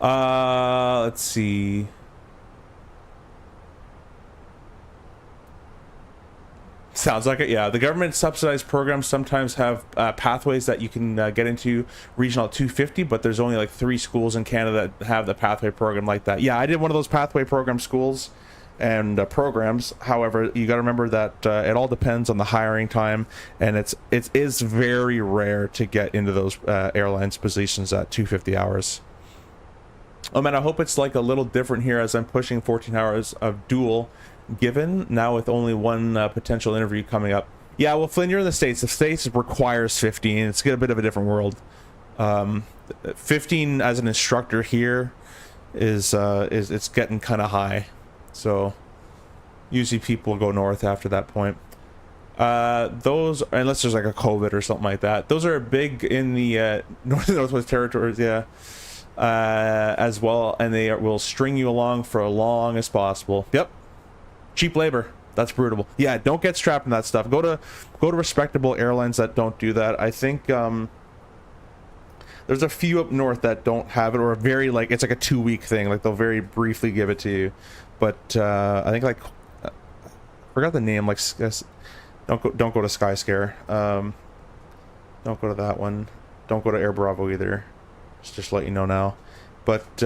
Let's see. Sounds like it. Yeah, the government subsidized programs sometimes have pathways that you can get into regional 250, but there's only like 3 schools in Canada that have the pathway program like that. Yeah, I did one of those pathway program schools and programs. However, you got to remember that it all depends on the hiring time, and it is very rare to get into those airlines positions at 250 hours. Oh man, I hope it's like a little different here as I'm pushing 14 hours of dual given now with only one potential interview coming up. Yeah, well, Flynn, you're in the States. The States requires 15. It's a bit of a different world. 15 as an instructor here is it's getting kind of high. So usually people go north after that point. Those, unless there's like a COVID or something like that, those are big in the Northwest Territories, yeah, as well, and they will string you along for as long as possible. Yep. Cheap labor. That's brutal. Yeah, don't get strapped in that stuff. Go to respectable airlines that don't do that. I think there's a few up north that don't have it, or a very like it's like a 2-week thing. Like they'll very briefly give it to you. But I think like I forgot the name. Like don't go to Skyscare. Don't go to that one. Don't go to Air Bravo either. Just to let you know now. But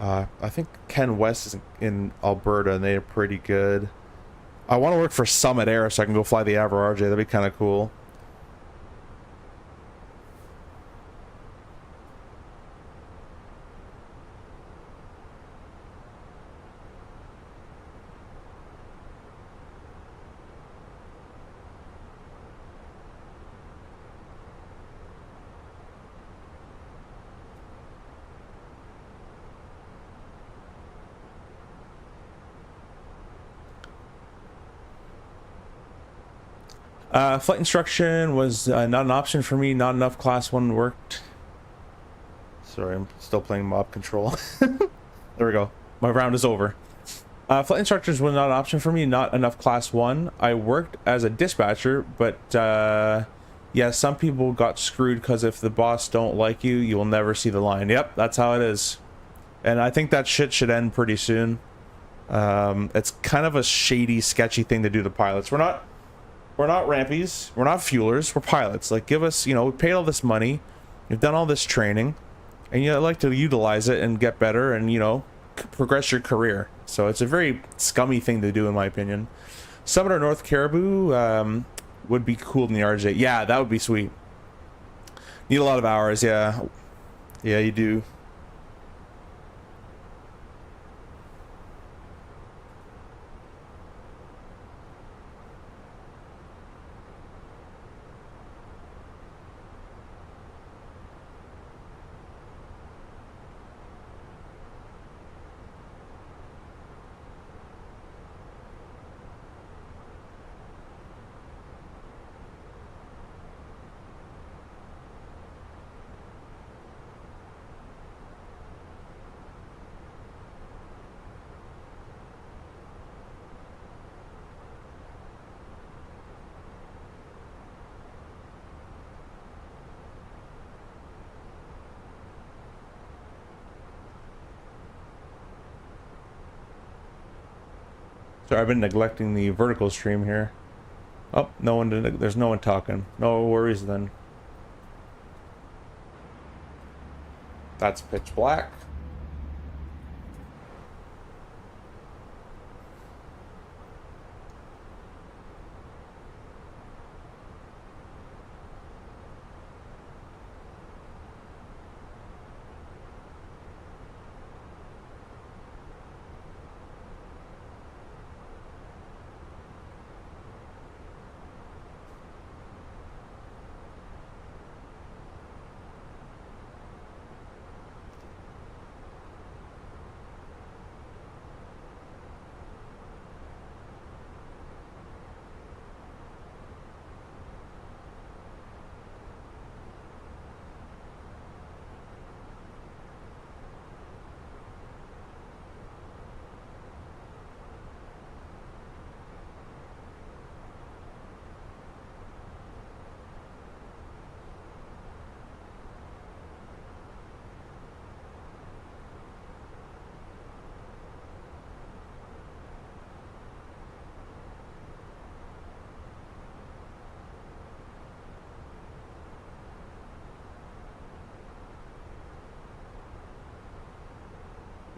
I think Ken West is in Alberta, and they're pretty good. I want to work for Summit Air so I can go fly the Avro RJ. That'd be kind of cool. Flight instruction was not an option for me. Not enough class 1 worked. Sorry, I'm still playing mob control. There we go. My round is over. Flight instructors were not an option for me. Not enough class 1. I worked as a dispatcher, but yeah, some people got screwed because if the boss don't like you, you will never see the line. Yep, that's how it is. And I think that shit should end pretty soon. It's kind of a shady, sketchy thing to do to pilots. We're not rampies, we're not fuelers, we're pilots. Like, give us, you know, we paid all this money, you've done all this training, and you like to utilize it and get better and, you know, progress your career. So it's a very scummy thing to do, in my opinion. Summit or North Caribou would be cool in the RJ. Yeah, that would be sweet. Need a lot of hours, yeah. Yeah, you do. Sorry, I've been neglecting the vertical stream here. Oh, no one did. There's no one talking. No worries then. That's pitch black.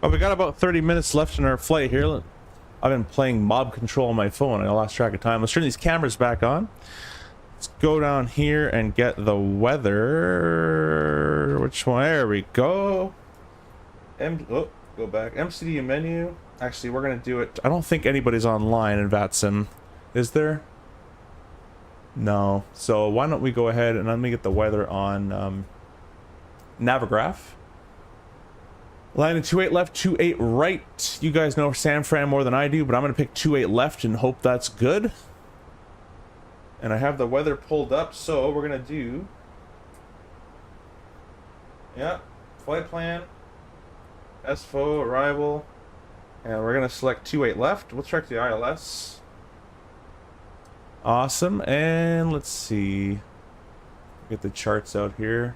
Oh, we got about 30 minutes left in our flight here. I've been playing Mob Control on my phone. I lost track of time. Let's turn these cameras back on. Let's go down here and get the weather. Which one? There we go. Go back. MCD menu. Actually, we're going to do it. I don't think anybody's online in Vatsim. Is there? No. So why don't we go ahead and let me get the weather on Navigraph. Line 28 left, 28 right. You guys know San Fran more than I do, but I'm going to pick 28 left and hope that's good. And I have the weather pulled up, so we're going to do... Yeah, flight plan, SFO, arrival, and we're going to select 28 left. We'll check the ILS. Awesome, and let's see. Get the charts out here.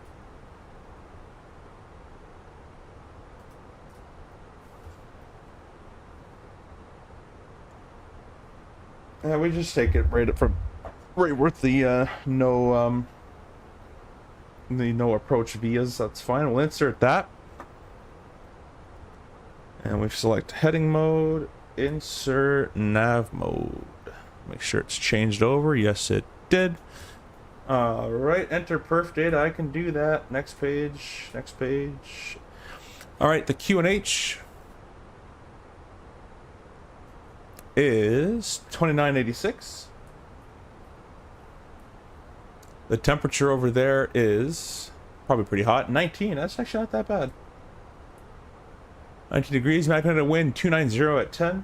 We just take it right with the no approach vias. That's fine. We'll insert that, and we select heading mode, insert nav mode. Make sure it's changed over. Yes, it did. All right, enter perf data. I can do that. Next page. Next page. All right, the QNH is 2986. The temperature over there is probably pretty hot. 19. That's actually not that bad. 19 degrees. Magnetic wind 290 at 10.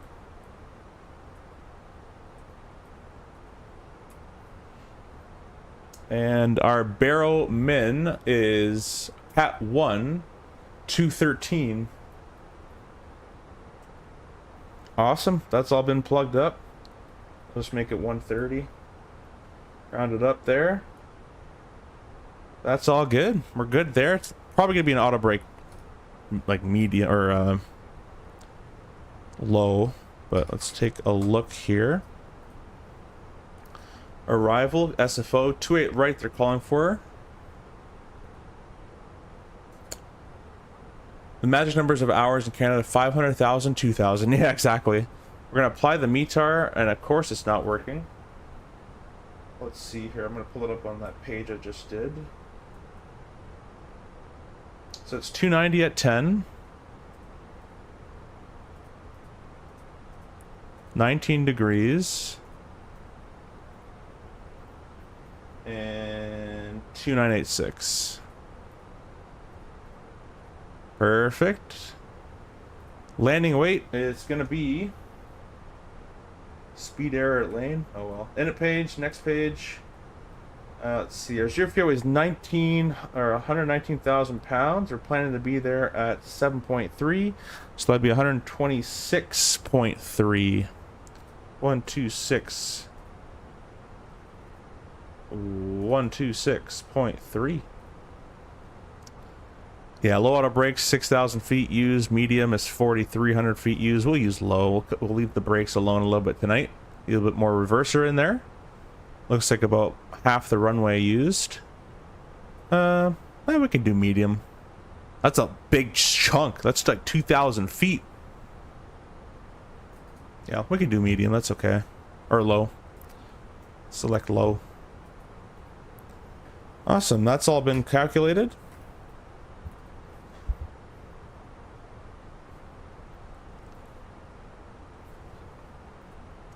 And our baro min is Cat 1 213. Awesome. That's all been plugged up. Let's make it 130. Round it up there. That's all good. We're good there. It's probably gonna be an auto brake, like medium or low. But let's take a look here. Arrival SFO 28 right. They're calling for. The magic numbers of hours in Canada: 500,000, 2,000. Yeah, exactly. We're gonna apply the METAR, and of course it's not working. Let's see here. I'm gonna pull it up on that page I just did. So it's 290 at 10. 19 degrees. And 2986. Perfect. Landing weight is going to be speed error at lane. Oh well. Edit page, next page. Let's see. Our zero fuel is 119,000 pounds. We're planning to be there at 7.3, so that'd be 126.3. 126.3. Yeah, low auto brakes, 6,000 feet used. Medium is 4,300 feet used. We'll use low. We'll leave the brakes alone a little bit tonight. A little bit more reverser in there. Looks like about half the runway used. We can do medium. That's a big chunk. That's like 2,000 feet. Yeah, we can do medium. That's okay. Or low. Select low. Awesome. That's all been calculated.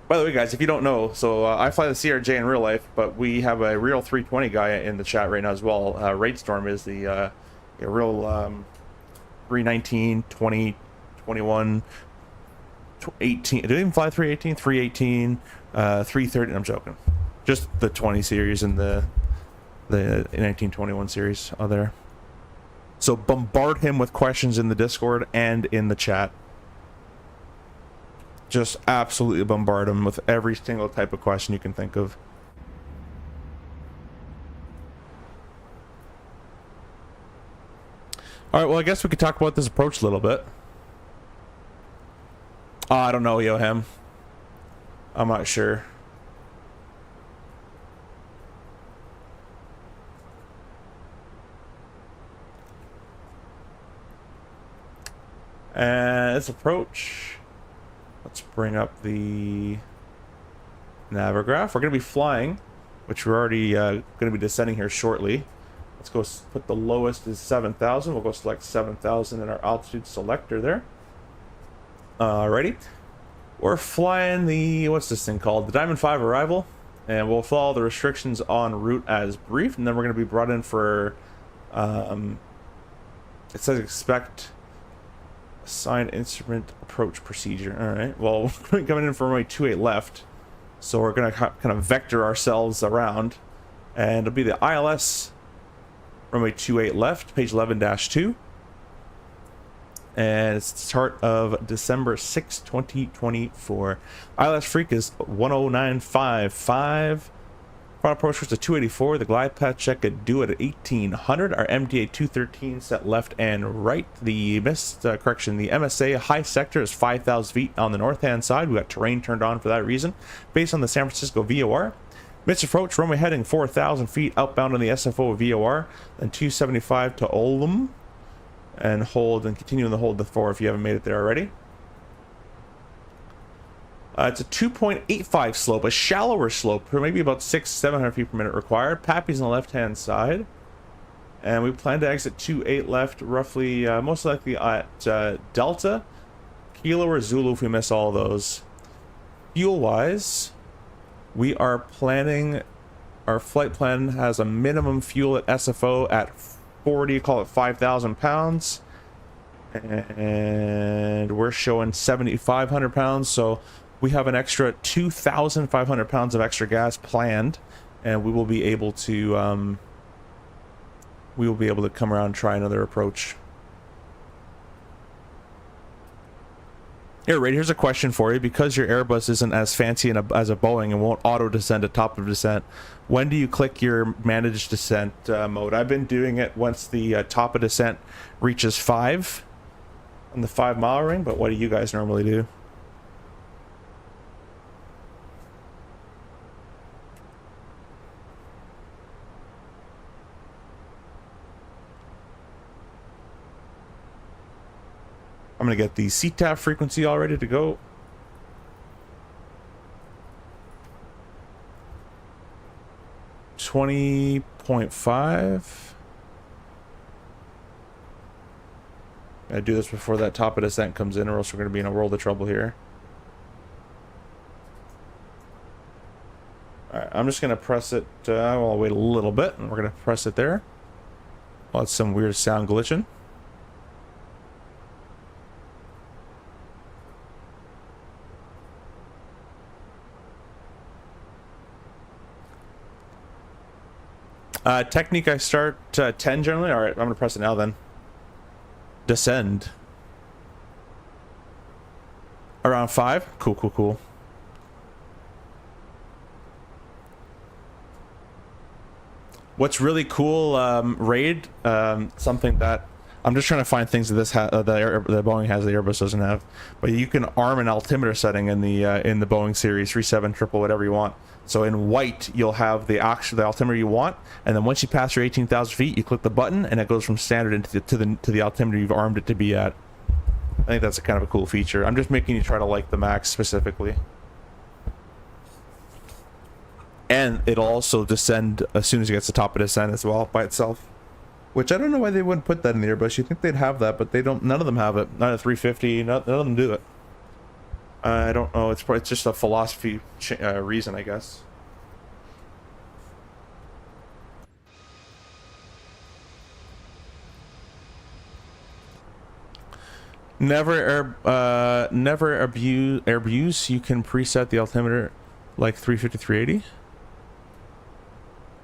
By the way, guys, if you don't know, so I fly the CRJ in real life, but we have a real 320 guy in the chat right now as well. Raidstorm is the real 319, 20, 21, 18. Did it even fly 318? 318, 330. I'm joking. Just the 20 series and the 1921 series are there. So bombard him with questions in the Discord and in the chat. Just absolutely bombard him with every single type of question you can think of. All right, well, I guess we could talk about this approach a little bit. I don't know, Yohem. I'm not sure. And let's approach. Let's bring up the Navigraph. We're going to be flying, which we're already going to be descending here shortly. Let's go put the lowest is 7,000. We'll go select 7,000 in our altitude selector there. Alrighty. We're flying the, what's this thing called? The Diamond 5 arrival. And we'll follow the restrictions on route as brief. And then we're going to be brought in for, it says expect assigned instrument approach procedure. Alright, well, we're coming in for runway 28 left. So we're going to kind of vector ourselves around. And it'll be the ILS runway 28 left, page 11-2. And it's the start of December 6, 2024. ILS Freak is 10955. Final approach was to 284. The glide path check at due at 1800. Our MDA 213 set left and right. The the MSA high sector is 5,000 feet on the north hand side. We got terrain turned on for that reason. Based on the San Francisco VOR. Missed approach, runway heading 4,000 feet outbound on the SFO VOR. Then 275 to Oldham. And hold and continue in the hold the 4 if you haven't made it there already. It's a 2.85 slope, a shallower slope, for maybe about 600-700 feet per minute required. Pappy's on the left-hand side. And we plan to exit 28 left, roughly, most likely at Delta, Kilo, or Zulu if we miss all those. Fuel-wise, we are planning, our flight plan has a minimum fuel at SFO at 40, call it 5,000 pounds. And we're showing 7,500 pounds, so we have an extra 2,500 pounds of extra gas planned, and we will be able to come around and try another approach. Here, right, here's a question for you. Because your Airbus isn't as fancy as a Boeing and won't auto descend at top of descent, when do you click your manage descent mode? I've been doing it once the top of descent reaches 5 on the 5-mile ring, but what do you guys normally do? I'm going to get the CTAF frequency all ready to go. .5. Gotta do this before that top of descent comes in, or else we're going to be in a world of trouble here. Alright, I'm just going to press it. I'll wait a little bit, and we're going to press it there. Oh, that's some weird sound glitching. Technique, I start 10 generally. Alright, I'm going to press it now then. Descend. Around 5? Cool, cool, cool. What's really cool, Raid, something that... I'm just trying to find things that this the Boeing has the Airbus doesn't have. But you can arm an altimeter setting in the Boeing series, 37, triple, whatever you want. So in white, you'll have the altimeter you want, and then once you pass your 18,000 feet, you click the button, and it goes from standard into the altimeter you've armed it to be at. I think that's a kind of a cool feature. I'm just making you try to like the Max specifically. And it'll also descend as soon as it gets to top of descent as well by itself. Which I don't know why they wouldn't put that in the Airbus. You think they'd have that, but they don't. None of them have it. Not a 350. None of them do it. I don't know. It's just a philosophy reason, I guess. Never abuse. You can preset the altimeter like 350, 380.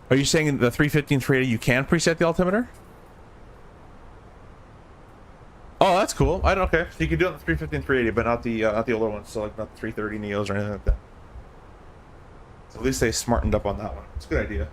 Are you saying the 350 and 380 you can preset the altimeter? Oh, that's cool. Okay. So you can do it on the 350 and 380, but not the older ones. So like not the 330 Neos or anything like that. So at least they smartened up on that one. It's a good idea.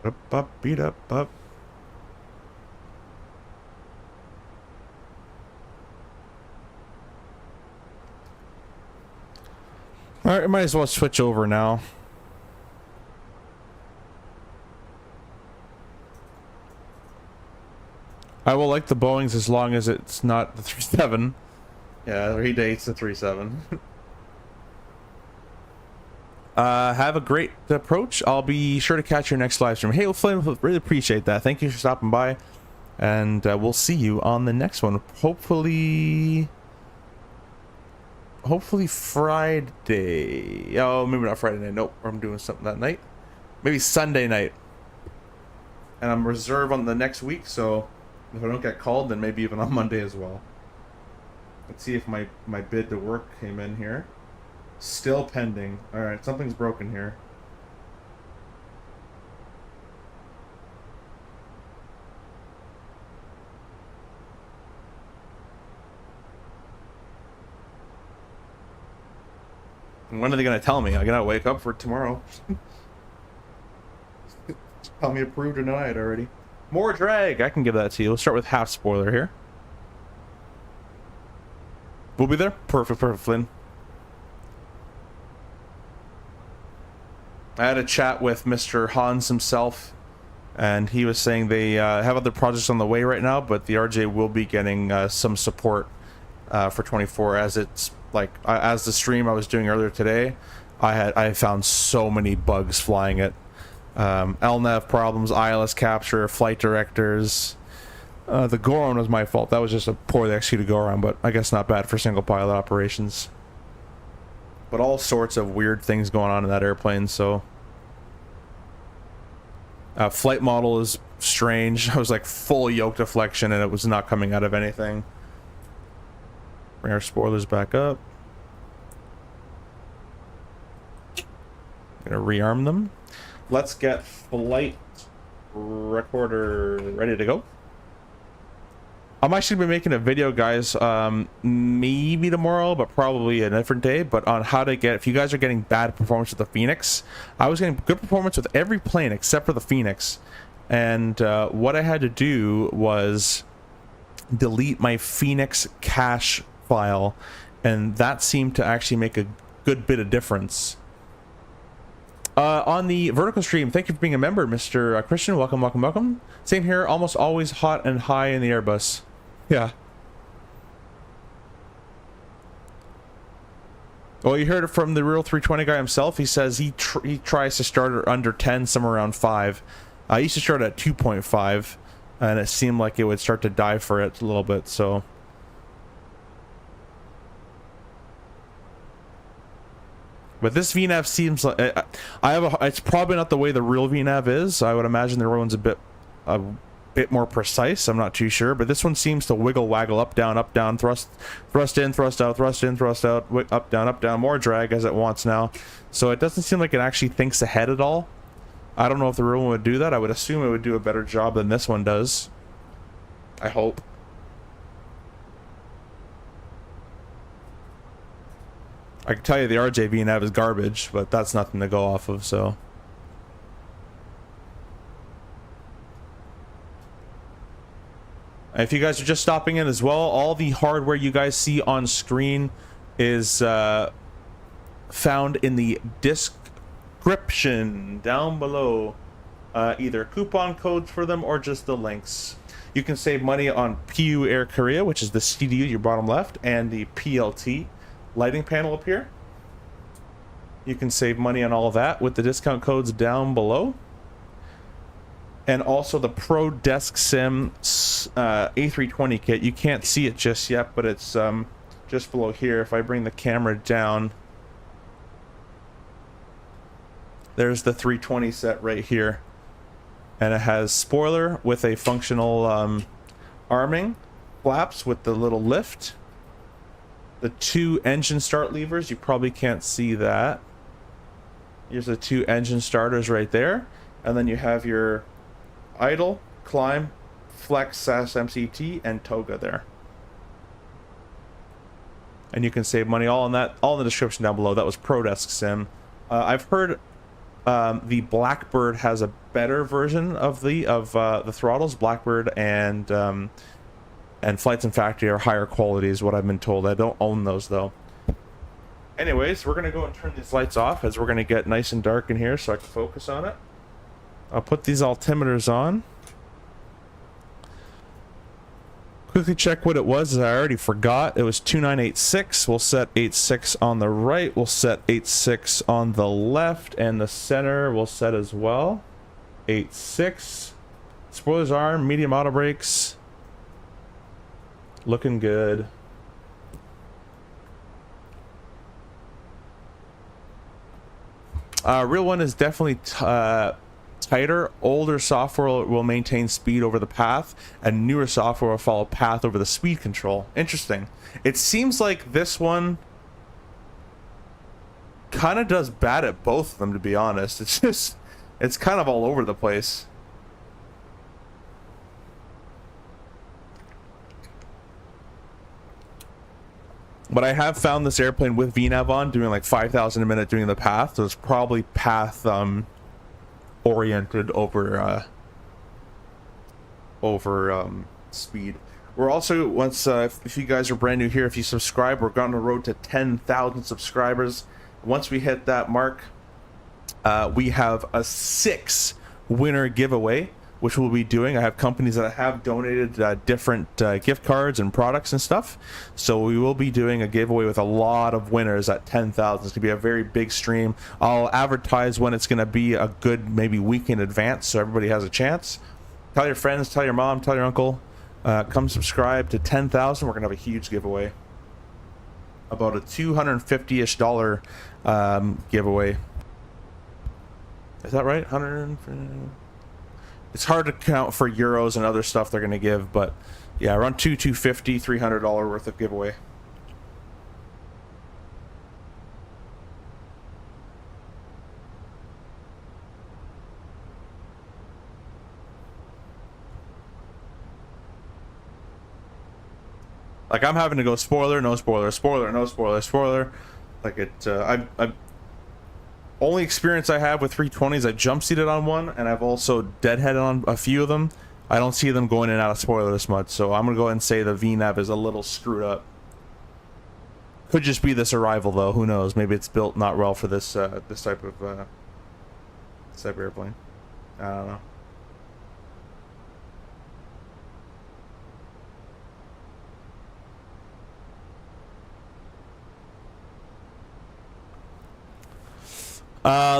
Up, up, beat up, up. All right, I might as well switch over now. I will like the Boeings as long as it's not the 37. Yeah, he dates the 37. Have a great approach. I'll be sure to catch your next live stream. Hey, Flynn, really appreciate that. Thank you for stopping by. And we'll see you on the next one. Hopefully Friday. Oh, maybe not Friday night. Nope, I'm doing something that night. Maybe Sunday night. And I'm reserved on the next week, so if I don't get called, then maybe even on Monday as well. Let's see if my bid to work came in here. Still pending. Alright, something's broken here. When are they going to tell me? I gotta wake up for tomorrow. Tell me approved or denied already. More drag. I can give that to you. Let's start with half spoiler here. We'll be there. Perfect, Flynn. I had a chat with Mr. Hans himself, and he was saying they have other projects on the way right now, but the RJ will be getting some support for 24, as it's like as the stream I was doing earlier today. I found so many bugs flying it. LNAV problems, ILS capture, flight directors. The go-around was my fault. That was just a poorly executed go-around, but I guess not bad for single pilot operations. But all sorts of weird things going on in that airplane, so... flight model is strange. I was like full yoke deflection and it was not coming out of anything. Bring our spoilers back up. Gonna rearm them. Let's get flight recorder ready to go. I'm actually be making a video, guys, maybe tomorrow, but probably a different day, but on how to get, if you guys are getting bad performance with the Fenix. I was getting good performance with every plane except for the Fenix, and what I had to do was delete my Fenix cache file, and that seemed to actually make a good bit of difference. On the vertical stream, thank you for being a member, Mr. Christian. Welcome, welcome, welcome. Same here, almost always hot and high in the Airbus. Yeah. Well, you heard it from the real 320 guy himself. He says he tries to start at under 10, somewhere around 5. I used to start at 2.5, and it seemed like it would start to die for it a little bit, so... But this VNAV seems like it's probably not the way the real VNAV is. I would imagine the real one's a bit more precise. I'm not too sure, but this one seems to wiggle, waggle, up, down, thrust in, thrust out, thrust in, thrust out, up, down, more drag as it wants now. So it doesn't seem like it actually thinks ahead at all. I don't know if the real one would do that. I would assume it would do a better job than this one does. I hope. I can tell you the RJ VNAV is garbage, but that's nothing to go off of, so... If you guys are just stopping in as well, all the hardware you guys see on screen is found in the description down below. Either coupon codes for them or just the links. You can save money on PU Air Korea, which is the CDU, your bottom left, and the PLT lighting panel up here. You can save money on all of that with the discount codes down below. And also the Pro Desk Sim A320 kit. You can't see it just yet, but it's just below here. If I bring the camera down, there's the 320 set right here. And it has spoiler with a functional arming, flaps with the little lift, the 2 engine start levers. You probably can't see that. Here's the 2 engine starters right there. And then you have your idle, climb, flex, SAS, MCT, and toga there. And you can save money all in that, all in the description down below. That was ProDesk Sim. I've heard the Blackbird has a better version of the throttles. Blackbird and Flights and Factory are higher quality, is what I've been told. I don't own those though. Anyways, we're gonna go and turn these lights off as we're gonna get nice and dark in here so I can focus on it. I'll put these altimeters on. Quickly check what it was, as I already forgot. It was 2986. We'll set 86 on the right. We'll set 86 on the left, and the center we'll set as well. 86. Spoilers arm, medium auto brakes. Looking good. Real one is definitely tighter. Older software will maintain speed over the path, and newer software will follow path over the speed control. Interesting. It seems like this one kind of does bad at both of them, to be honest. It's kind of all over the place. But I have found this airplane with VNAV on doing like 5,000 a minute doing the path, so it's probably path oriented over speed. We're also, once if you guys are brand new here, if you subscribe, we're on the road to 10,000 subscribers. Once we hit that mark, we have a 6 winner giveaway, which we'll be doing. I have companies that have donated different gift cards and products and stuff, so we will be doing a giveaway with a lot of winners at 10,000. It's gonna be a very big stream. I'll advertise when it's gonna be a good maybe week in advance, so everybody has a chance. Tell your friends, tell your mom, tell your uncle, come subscribe to 10,000. We're gonna have a huge giveaway, about a $250-ish giveaway. Is that right? 100. It's hard to count for euros and other stuff they're going to give, but yeah, around $250, $300 worth of giveaway. Like, I'm having to go spoiler, no spoiler, spoiler, no spoiler, spoiler. Like, I'm only experience I have with 320s, I jump seated on one, and I've also deadheaded on a few of them. I don't see them going in and out of spoiler this much, so I'm gonna go ahead and say the VNAV is a little screwed up. Could just be this arrival though, who knows? Maybe it's built not well for this this type of airplane. I don't know.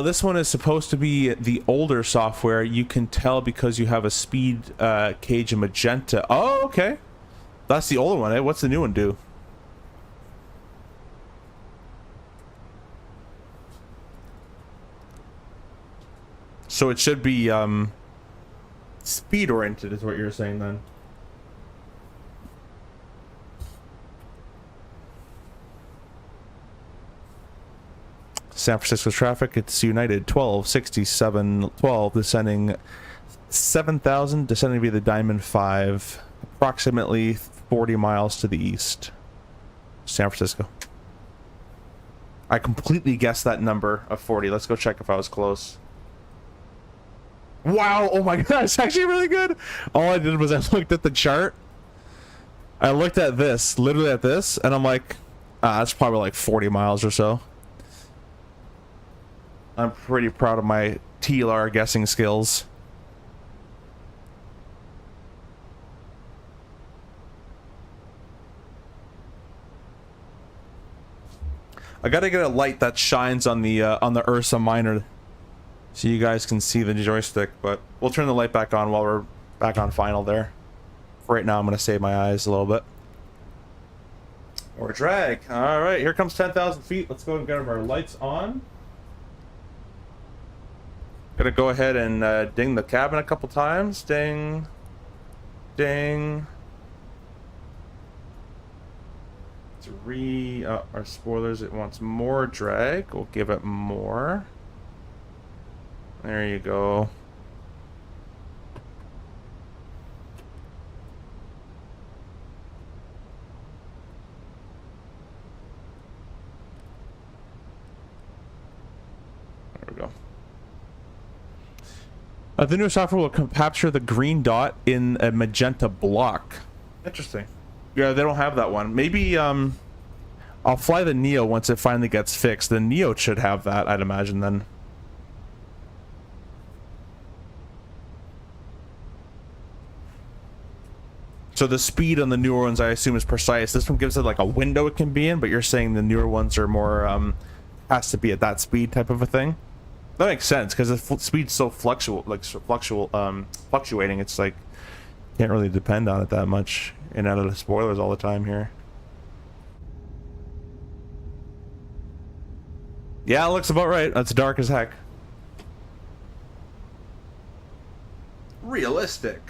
This one is supposed to be the older software. You can tell because you have a speed cage in magenta. Oh, okay. That's the older one, eh? What's the new one do? So it should be speed oriented is what you're saying then. San Francisco traffic, it's United 1267 12 descending 7,000, descending via the Diamond 5, approximately 40 miles to the east. San Francisco. I completely guessed that number of 40. Let's go check if I was close. Wow, oh my god, it's actually really good. All I did was I looked at the chart. I looked at this, literally at this, and I'm like, that's probably like 40 miles or so. I'm pretty proud of my TLR guessing skills. I gotta get a light that shines on the Ursa Minor, so you guys can see the joystick. But we'll turn the light back on while we're back on final there. For right now, I'm gonna save my eyes a little bit. Or drag. All right, here comes 10,000 feet. Let's go and get our lights on. Gonna go ahead and ding the cabin a couple times. Ding. Ding. Let's our spoilers. It wants more drag. We'll give it more. There you go. There we go. The new software will capture the green dot in a magenta block. Interesting. Yeah, they don't have that one. Maybe I'll fly the Neo once it finally gets fixed. The Neo should have that, I'd imagine then. So the speed on the newer ones, I assume, is precise. This one gives it like a window it can be in, but you're saying the newer ones are more has to be at that speed type of a thing. That makes sense because the speed's so fluctuating. It's like can't really depend on it that much. And out of the spoilers all the time here. Yeah, it looks about right. That's dark as heck. Realistic.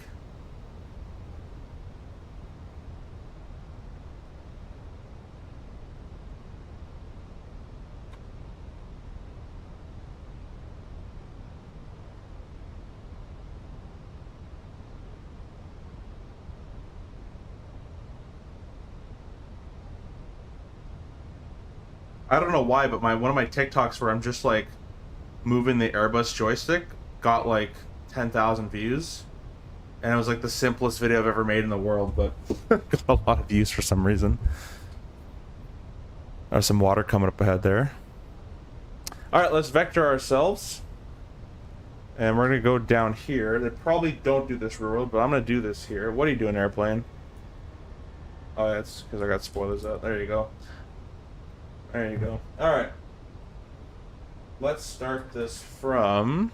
I don't know why, but one of my TikToks where I'm just like moving the Airbus joystick got like 10,000 views, and it was like the simplest video I've ever made in the world, but got a lot of views for some reason. There's some water coming up ahead there. All right, let's vector ourselves, and we're gonna go down here. They probably don't do this real, but I'm gonna do this here. What are you doing, airplane? Oh, that's because I got spoilers out. There you go. There you go. All right. Let's start this from...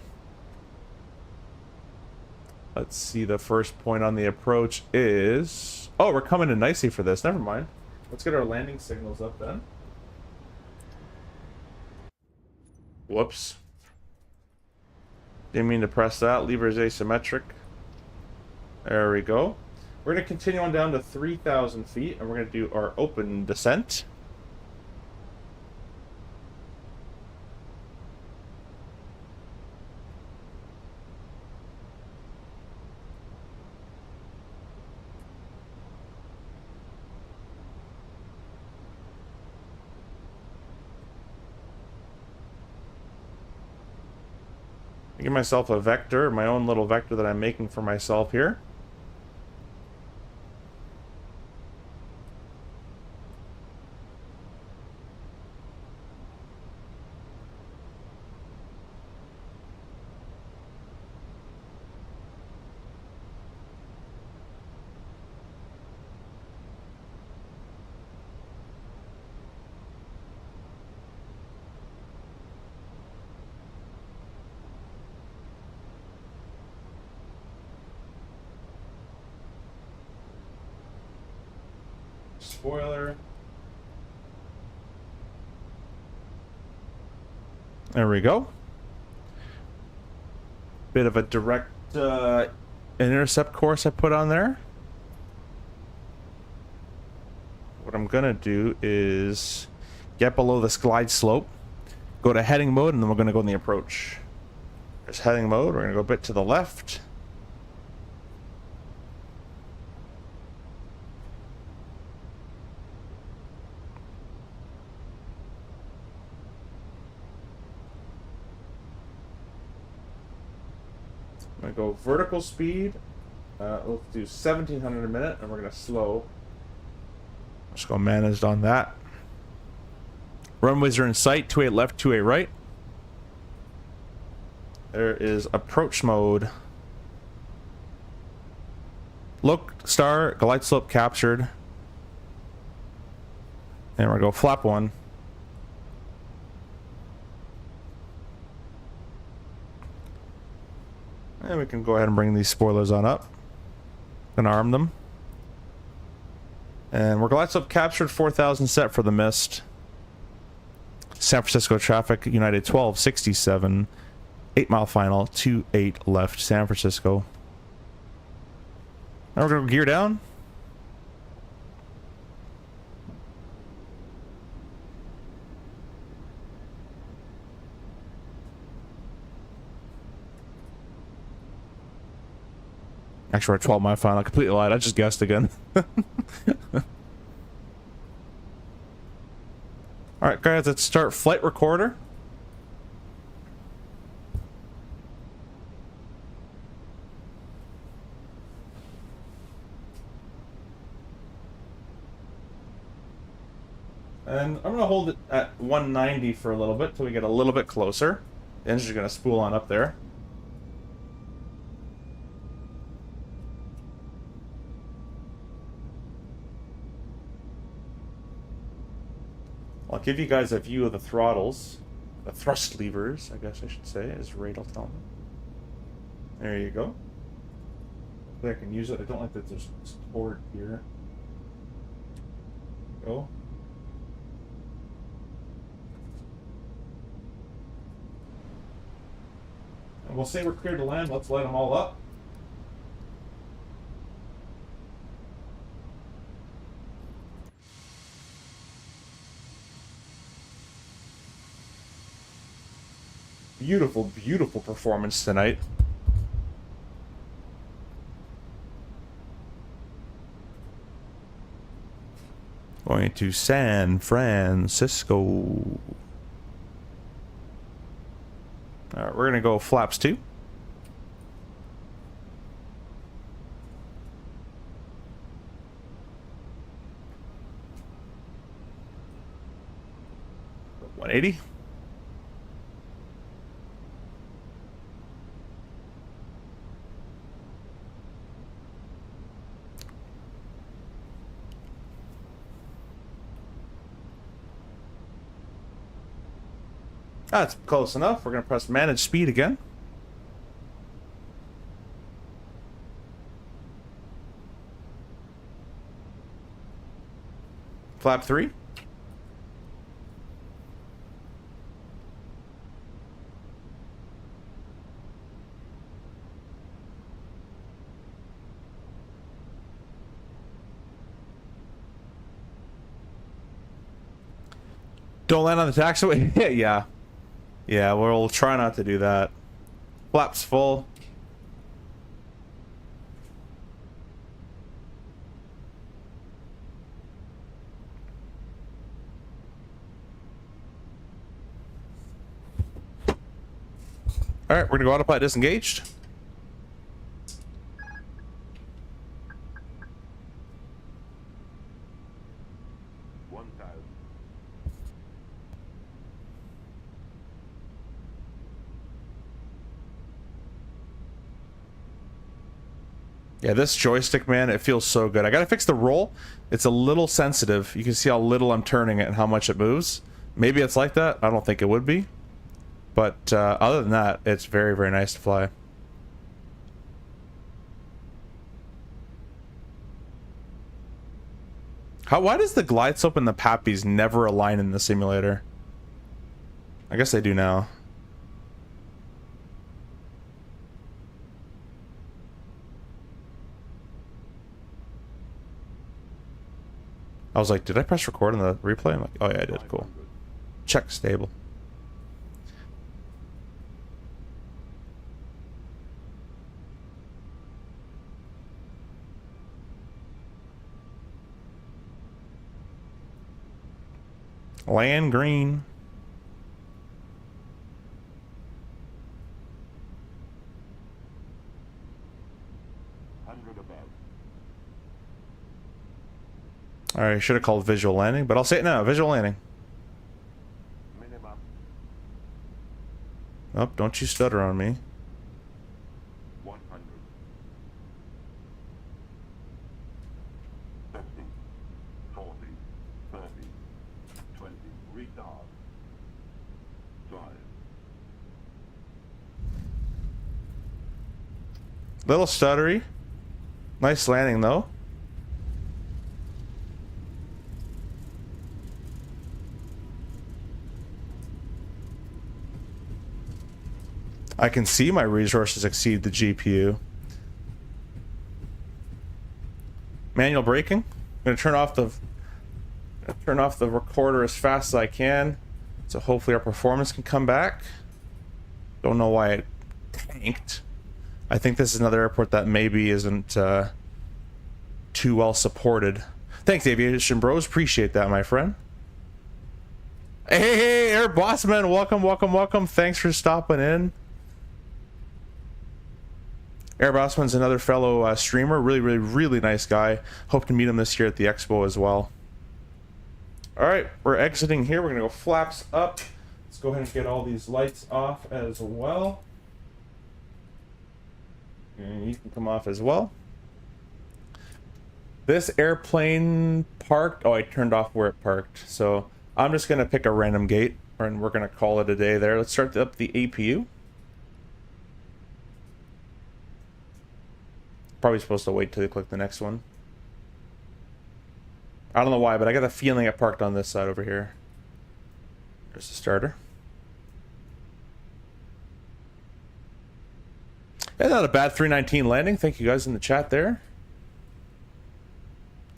Let's see, the first point on the approach is... Oh, we're coming in nicely for this. Never mind. Let's get our landing signals up then. Whoops. Didn't mean to press that. Lever is asymmetric. There we go. We're going to continue on down to 3,000 feet, and we're going to do our open descent. Give myself a vector, my own little vector that I'm making for myself here. Spoiler. There we go. Bit of a direct intercept course I put on there. What I'm gonna do is get below this glide slope, go to heading mode, and then we're gonna go in the approach. There's heading mode. We're gonna go a bit to the left. I'm gonna go vertical speed. Let's do 1,700 a minute, and we're gonna slow. Just go managed on that. Runways are in sight. 28 left, 28 right. There is approach mode. Look, star, glide slope captured. And we're gonna go flap one. And we can go ahead and bring these spoilers on up and arm them. And we're glide slope captured, 4,000 set for the mist. San Francisco traffic, United 1267, 8 mile final, 28 left, San Francisco. Now we're gonna gear down. Actually, we're at 12 mile final. I completely lied. I just guessed again. Alright, guys, let's start flight recorder. at 190 for a little bit till we get a little bit closer. The engine's gonna spool on up there. I'll give you guys a view of the throttles. The thrust levers, I guess I should say, as Raid will tell me. There you go. Hopefully I can use it. I don't like that there's support here. Go. And we'll say we're cleared to land. Let's light them all up. Beautiful, beautiful performance tonight. Going to San Francisco. Alright, we're gonna go flaps 2. $180. That's close enough. We're going to press manage speed again. Flap 3. Don't land on the taxiway. Yeah. Yeah, we'll try not to do that. Flaps full. Alright, we're gonna go autopilot disengaged. Yeah, this joystick, man, it feels so good. I gotta fix the roll. It's a little sensitive. You can see how little I'm turning it and how much it moves. Maybe it's like that. I don't think it would be. But other than that, it's very, very nice to fly. Why does the glide slope and the pappies never align in the simulator? I guess they do now. I was like, did I press record on the replay? I'm like, oh yeah, I did. Cool. Check stable. Land green. Alright, should have called visual landing, but I'll say it now. Visual landing. Minimum. Oh, don't you stutter on me. 100. 50. 40. 30. 20. Retard. Drive. Little stuttery. Nice landing, though. I can see my resources exceed the GPU. Manual braking. I'm gonna turn off the recorder as fast as I can, so hopefully our performance can come back. Don't know why it tanked. I think this is another airport that maybe isn't too well supported. Thanks, Aviation Bros. Appreciate that, my friend. Hey, Air Bossman, welcome, welcome, welcome. Thanks for stopping in. Air Bossman's another fellow streamer. Really, really, really nice guy. Hope to meet him this year at the Expo as well. All right, we're exiting here. We're gonna go flaps up. Let's go ahead and get all these lights off as well. And you can come off as well. This airplane parked. Oh, I turned off where it parked. So I'm just gonna pick a random gate, and we're gonna call it a day there. Let's start up the APU. Probably supposed to wait till you click the next one. I don't know why, but I got a feeling it parked on this side over here. There's the starter. Yeah, not a bad 319 landing. Thank you guys in the chat there.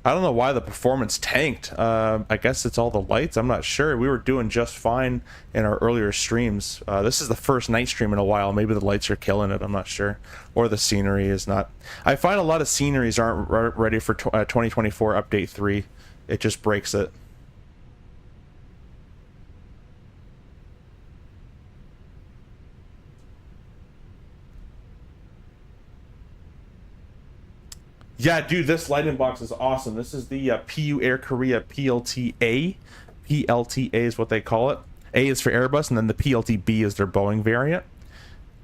I don't know why the performance tanked. I guess it's all the lights. I'm not sure. We were doing just fine in our earlier streams. This is the first night stream in a while. Maybe the lights are killing it. I'm not sure. Or the scenery is not. I find a lot of sceneries aren't ready for 2024 Update 3. It just breaks it. Yeah, dude, this lighting box is awesome. This is the PU Air Korea PLTA. PLTA is what they call it. A is for Airbus, and then the PLTB is their Boeing variant.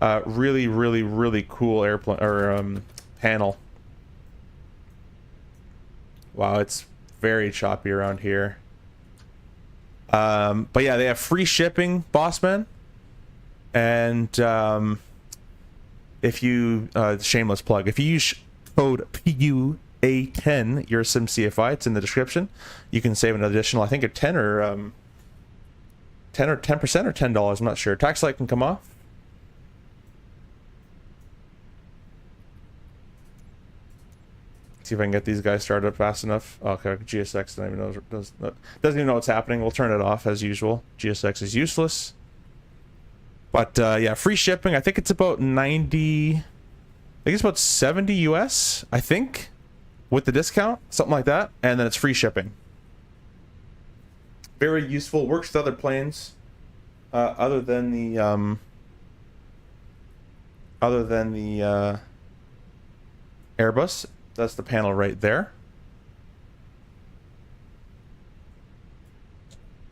Really, really, really cool airplane or panel. Wow, it's very choppy around here. But yeah, they have free shipping, Bossman. And if you shameless plug, if you use code PUA10, your SimCFI, it's in the description. You can save an additional, I think, a 10 or 10% or $10. I'm not sure. Tax light can come off. See if I can get these guys started up fast enough. Okay, GSX doesn't even know what's happening. We'll turn it off as usual. GSX is useless. But yeah, free shipping. I think it's about 90. I think it's about 70 US, I think, with the discount, something like that, and then it's free shipping. Very useful. Works with other planes, other than the Airbus. That's the panel right there.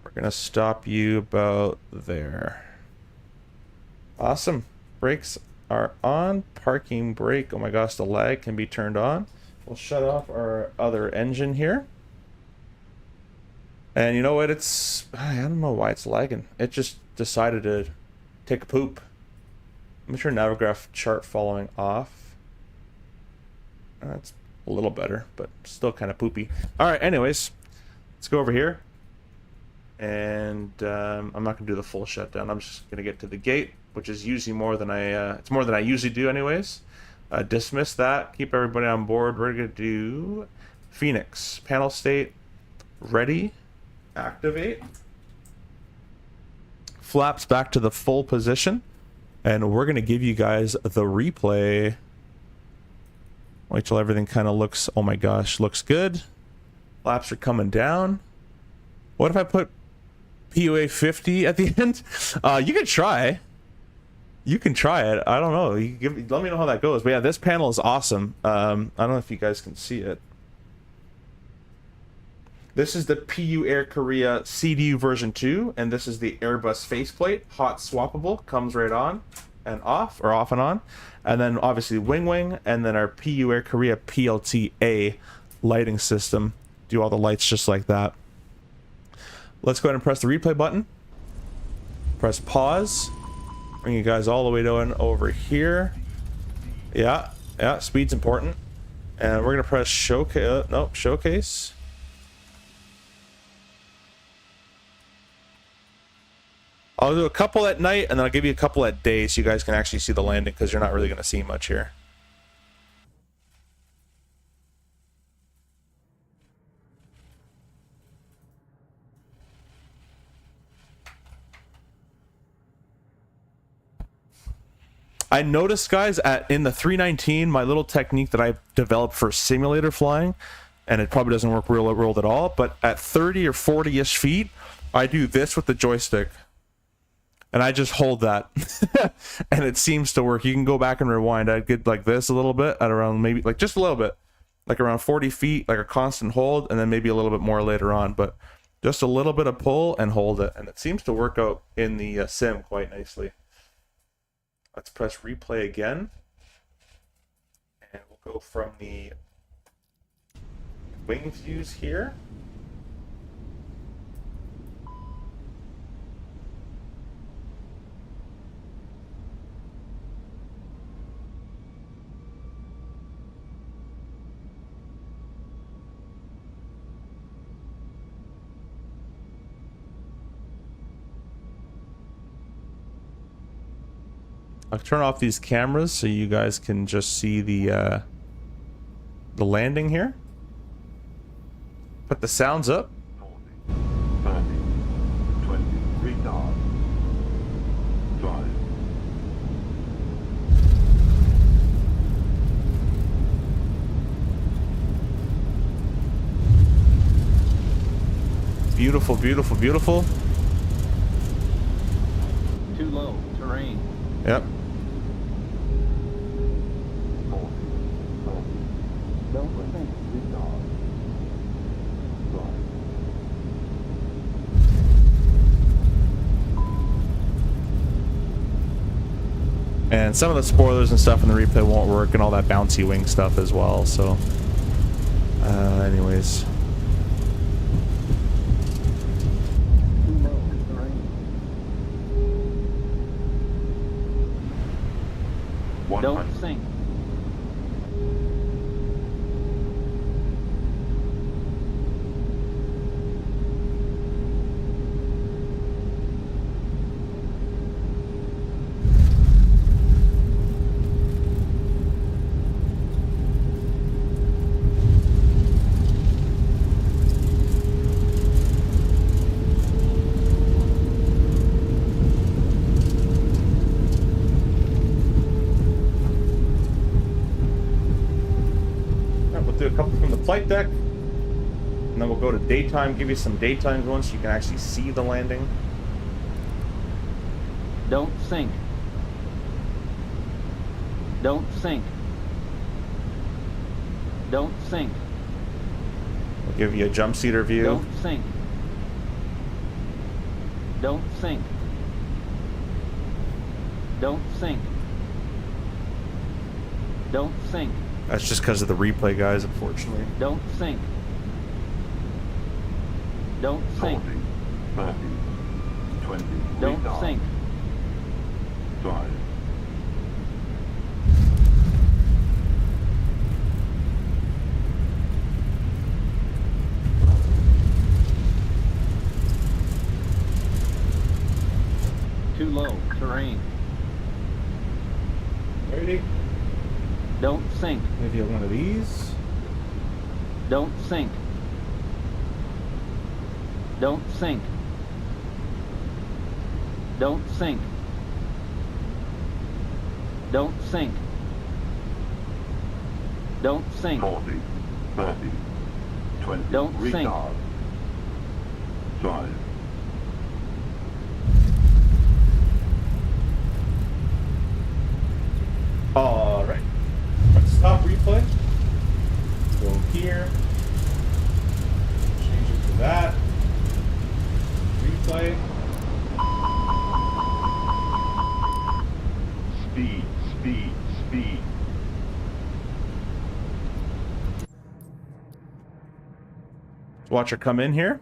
We're gonna stop you about there. Awesome. Brakes are on. Parking brake. Oh my gosh, the lag can be turned on. We'll shut off our other engine here. And you know what? I don't know why it's lagging. It just decided to take a poop. I'm sure Navigraph chart following off. That's a little better, but still kind of poopy. All right, anyways, let's go over here. And I'm not gonna do the full shutdown. I'm just gonna get to the gate, which is usually more than it's more than I usually do anyways. Dismiss that, keep everybody on board. We're gonna do Fenix. Panel state, ready, activate. Flaps back to the full position. And we're gonna give you guys the replay. Wait till everything kind of looks, oh my gosh, looks good. Flaps are coming down. What if I put PUA 50 at the end? You can try. You can try it. I don't know. Let me know how that goes. But yeah, this panel is awesome. I don't know if you guys can see it. This is the PU Air Korea CDU version 2, and this is the Airbus faceplate, hot swappable, comes right on and off, or off and on. And then obviously Winwing, and then our PU Air Korea PLTA lighting system. Do all the lights just like that. Let's go ahead and press the replay button. Press pause. Bring you guys all the way down over here. Yeah, speed's important. And we're gonna press showcase. Nope, showcase. I'll do a couple at night, and then I'll give you a couple at day so you guys can actually see the landing, because you're not really gonna see much here. I noticed, guys, in the 319, my little technique that I developed for simulator flying, and it probably doesn't work real world at all, but at 30 or 40-ish feet, I do this with the joystick. And I just hold that. And it seems to work. You can go back and rewind. I'd get like this a little bit at around maybe, like just a little bit. Like around 40 feet, like a constant hold, and then maybe a little bit more later on. But Just a little bit of pull and hold it, and it seems to work out in the sim quite nicely. Let's press replay again, and we'll go from the wing views here. I'll turn off these cameras so you guys can just see the landing here. Put the sounds up. 30, 20, retard. Drive. Beautiful, beautiful, beautiful. Too low, terrain. Yep. 40, 30. Don't think, retard. Drive. And some of the spoilers and stuff in the replay won't work, and all that bouncy wing stuff as well, so... anyways. Too low, terrain. 100. Don't sink. We'll do a couple from the flight deck, and then we'll go to daytime, give you some daytime going so you can actually see the landing. Don't sink. Don't sink. Don't sink. We'll give you a jump seater view. Don't sink. Don't sink. Don't sink. Don't sink. That's just because of the replay, guys, unfortunately. Don't sink. Don't 40, sink. 30, 20, Don't retard. sink. Drive. Too low, terrain. Ready? Don't sink. Maybe one of these. Don't sink. Don't sink. Don't sink. Don't sink. Don't sink. 40, 30, 20, Don't sink. retard. Drive. All right. Let's stop replay. Go here. Change it to that. Replay. Speed, speed, speed. Watch her come in here.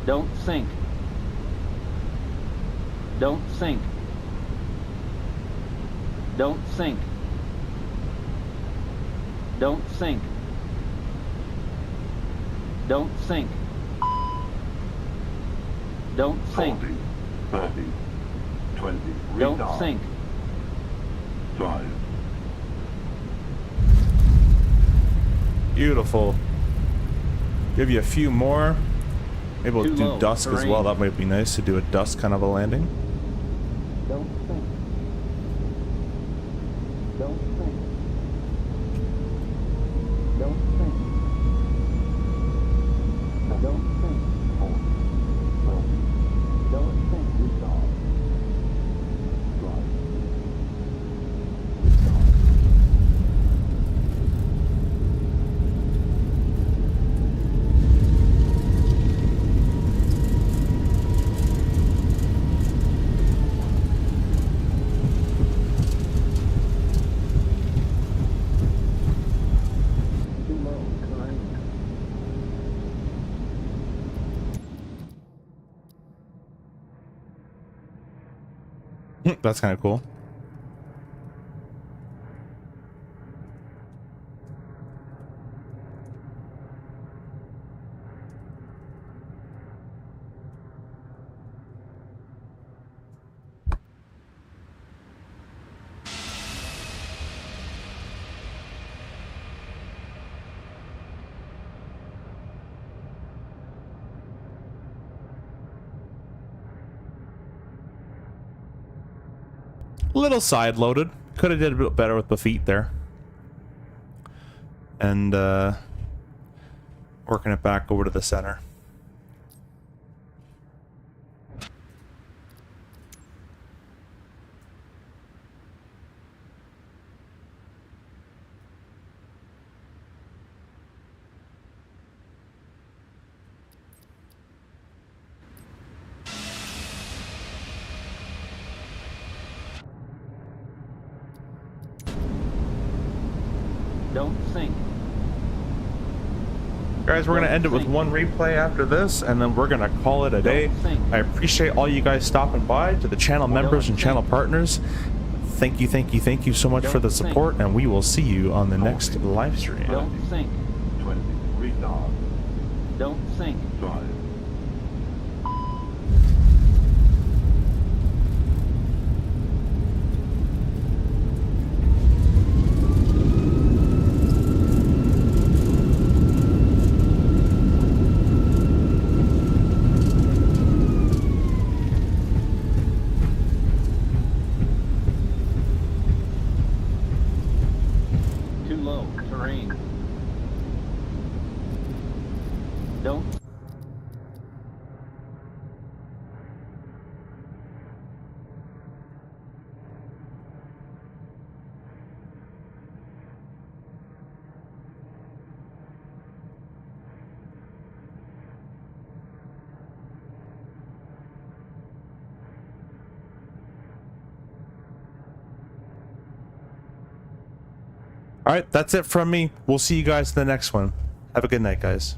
Don't sink. Don't sink. Don't sink. Don't sink. Don't sink. Don't sink. 40, 30, 20, Don't retard. sink. 5, Beautiful. Give you a few more. Maybe we'll Too do low, dusk as well. terrain. That might be nice to do a dusk kind of a landing. Don't sink. Don't sink. Don't sink. Don't sink. 40, 30, Don't sink. retard. 5, retard. Too low. Terrain. That's kind of cool. A little side loaded. Could have did a bit better with the feet there. And working it back over to the center. Don't sink. Guys, we're going to end it with one replay after this, and then we're going to call it a day. I appreciate all you guys stopping by, to the channel members and channel partners. Thank you so much for the support, and we will see you on the next live stream. Don't sink. 20, retard. Don't sink. 5, Too low. Terrain. Don't. All right, that's it from me. We'll see you guys in the next one. Have a good night, guys.